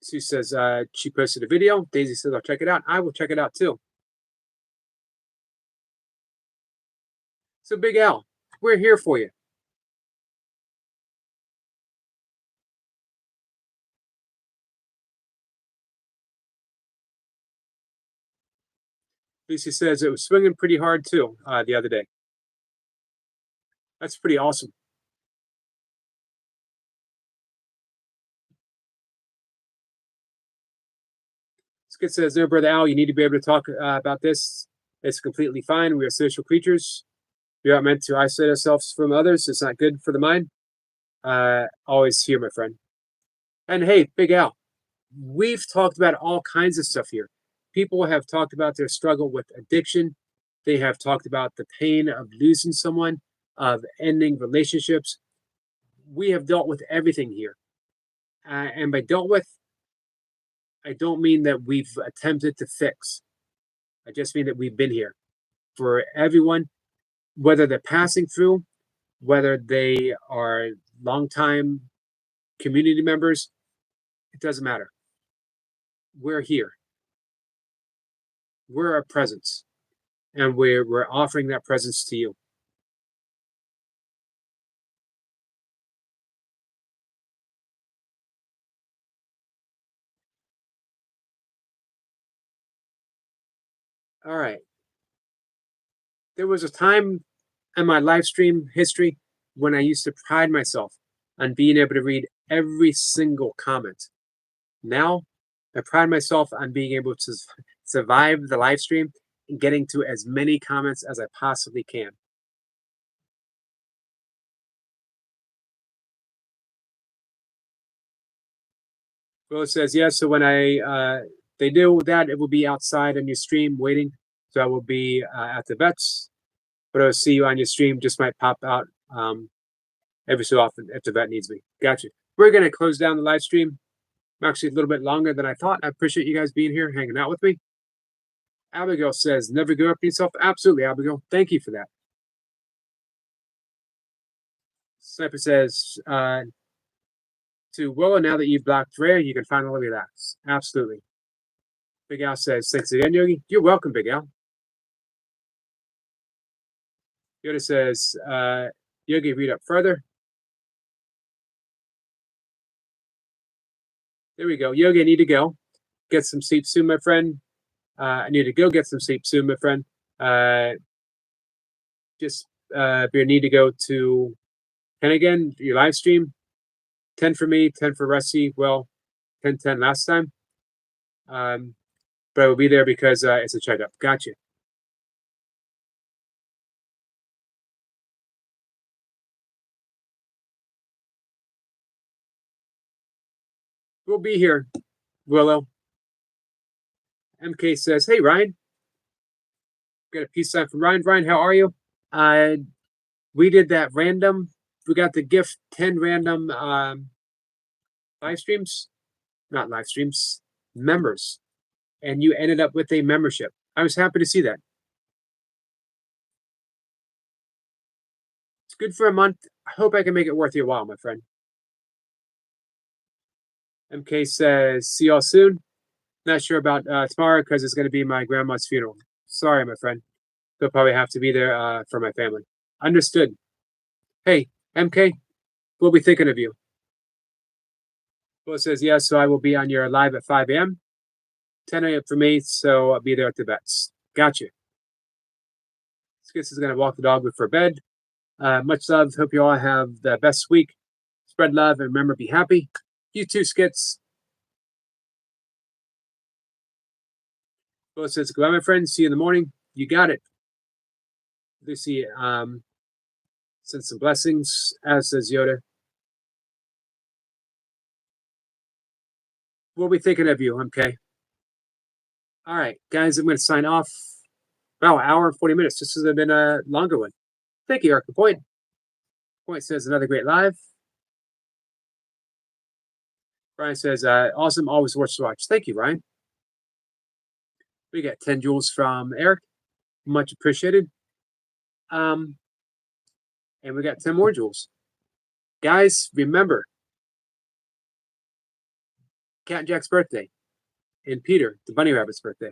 Sue says she posted a video. Daisy says I'll check it out. I will check it out too. So Big Al, we're here for you. Lucy says it was swinging pretty hard too the other day. That's pretty awesome. Skid says, no, Brother Al, you need to be able to talk about this. It's completely fine. We are social creatures. We aren't meant to isolate ourselves from others. It's not good for the mind. Always here, my friend. And hey, Big Al, we've talked about all kinds of stuff here. People have talked about their struggle with addiction. They have talked about the pain of losing someone, of ending relationships. We have dealt with everything here. And by dealt with, I don't mean that we've attempted to fix. I just mean that we've been here for everyone, whether they're passing through, whether they are longtime community members, it doesn't matter. We're here. We're a presence, and we're offering that presence to you. All right. There was a time in my live stream history when I used to pride myself on being able to read every single comment. Now, I pride myself on being able to survive the live stream and getting to as many comments as I possibly can. Will says, yeah, so when they do that, it will be outside on your stream waiting. So I will be at the vets, but I'll see you on your stream. Just might pop out every so often if the vet needs me. Gotcha. We're going to close down the live stream. I'm actually a little bit longer than I thought. I appreciate you guys being here, hanging out with me. Abigail says, never give up yourself. Absolutely, Abigail. Thank you for that. Sniper says, to Willow, now that you've blocked Rare, you can finally relax. Absolutely. Big Al says, thanks again, Yogi. You're welcome, Big Al. Yoda says, Yogi, read up further. There we go. Yogi, I need to go. Get some sleep soon, my friend. I need to go get some sleep soon, my friend. Just if you need to go to 10 again, your live stream. 10 for me, 10 for Rusty. Well, 10 last time. But I will be there because it's a checkup. Gotcha. We'll be here, Willow. MK says, hey, Ryan. Got a peace sign from Ryan. Ryan, how are you? We did that random. We got the gift 10 random live streams. Not live streams, members. And you ended up with a membership. I was happy to see that. It's good for a month. I hope I can make it worth your while, my friend. MK says, see y'all soon. Not sure about tomorrow because it's going to be my grandma's funeral. Sorry, my friend. They'll probably have to be there for my family. Understood. Hey, MK, we'll be thinking of you. Will says, yes, so I will be on your live at 5 a.m. 10 a.m. for me, so I'll be there at the vets. Gotcha. Skits is going to walk the dog before bed. Much love. Hope you all have the best week. Spread love and remember, be happy. You too, Skits. Bo says, goodbye, my friend. See you in the morning. You got it. Lucy sends some blessings, as says Yoda. We'll be thinking of you, MK. All right, guys, I'm going to sign off. Wow, hour and 40 minutes. This has been a longer one. Thank you, Eric. The Point says, another great live. Ryan says, awesome, always worth to watch. Thank you, Ryan. We got 10 jewels from Eric. Much appreciated. And we got 10 more jewels. Guys, remember, Cat Jack's birthday and Peter, the bunny rabbit's birthday.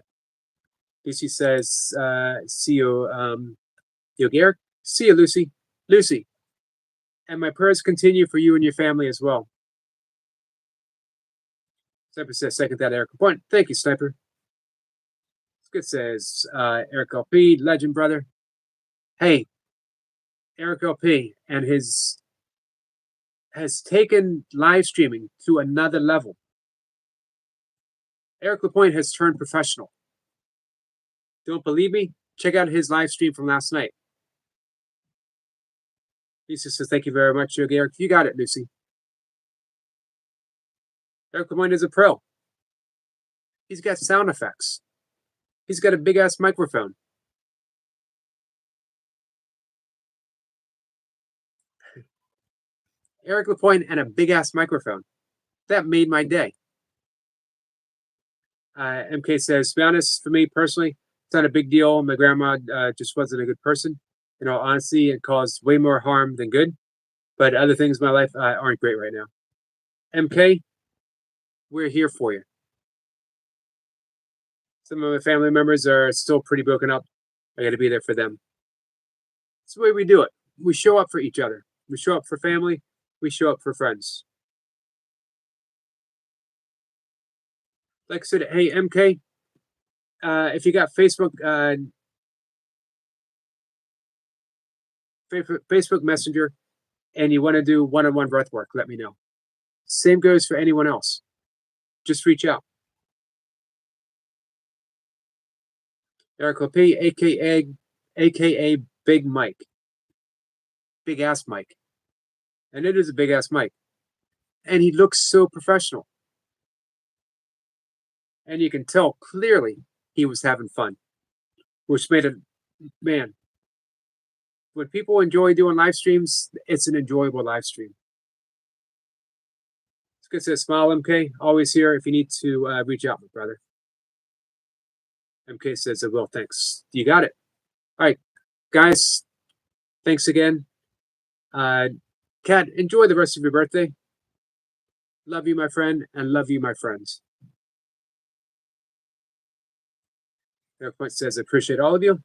Lucy says, see you, Eric. See you, Lucy. Lucy. And my prayers continue for you and your family as well. Sniper says, second that, Eric. Point. Thank you, Sniper. Good says, Eric LP, legend brother. Hey, Eric LP and his has taken live streaming to another level. Eric Lapointe has turned professional. Don't believe me? Check out his live stream from last night. Lucy says, thank you very much, Eric. You got it, Lucy. Eric Lapointe is a pro. He's got sound effects. He's got a big-ass microphone. Eric Lapointe and a big-ass microphone. That made my day. MK says, to be honest, for me personally, it's not a big deal. My grandma just wasn't a good person. In all honesty, it caused way more harm than good. But other things in my life aren't great right now. MK, we're here for you. Some of my family members are still pretty broken up. I got to be there for them. It's the way we do it. We show up for each other. We show up for family. We show up for friends. Like I said, hey, MK, if you got Facebook Messenger and you want to do one-on-one breath work, let me know. Same goes for anyone else. Just reach out. Eric P, aka Big Mike. Big ass Mike. And it is a big ass Mike. And he looks so professional. And you can tell clearly he was having fun. Which made it, man, when people enjoy doing live streams, it's an enjoyable live stream. It's good to smile, MK. Always here if you need to reach out, my brother. MK says, I will. Thanks. You got it. All right, guys. Thanks again. Kat, enjoy the rest of your birthday. Love you, my friend, and love you, my friends. Eric Point says, I appreciate all of you.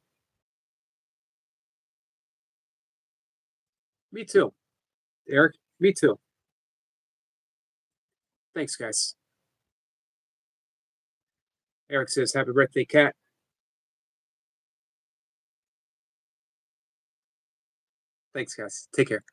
Me too. Eric, me too. Thanks, guys. Eric says, happy birthday, Kat. Thanks, guys. Take care.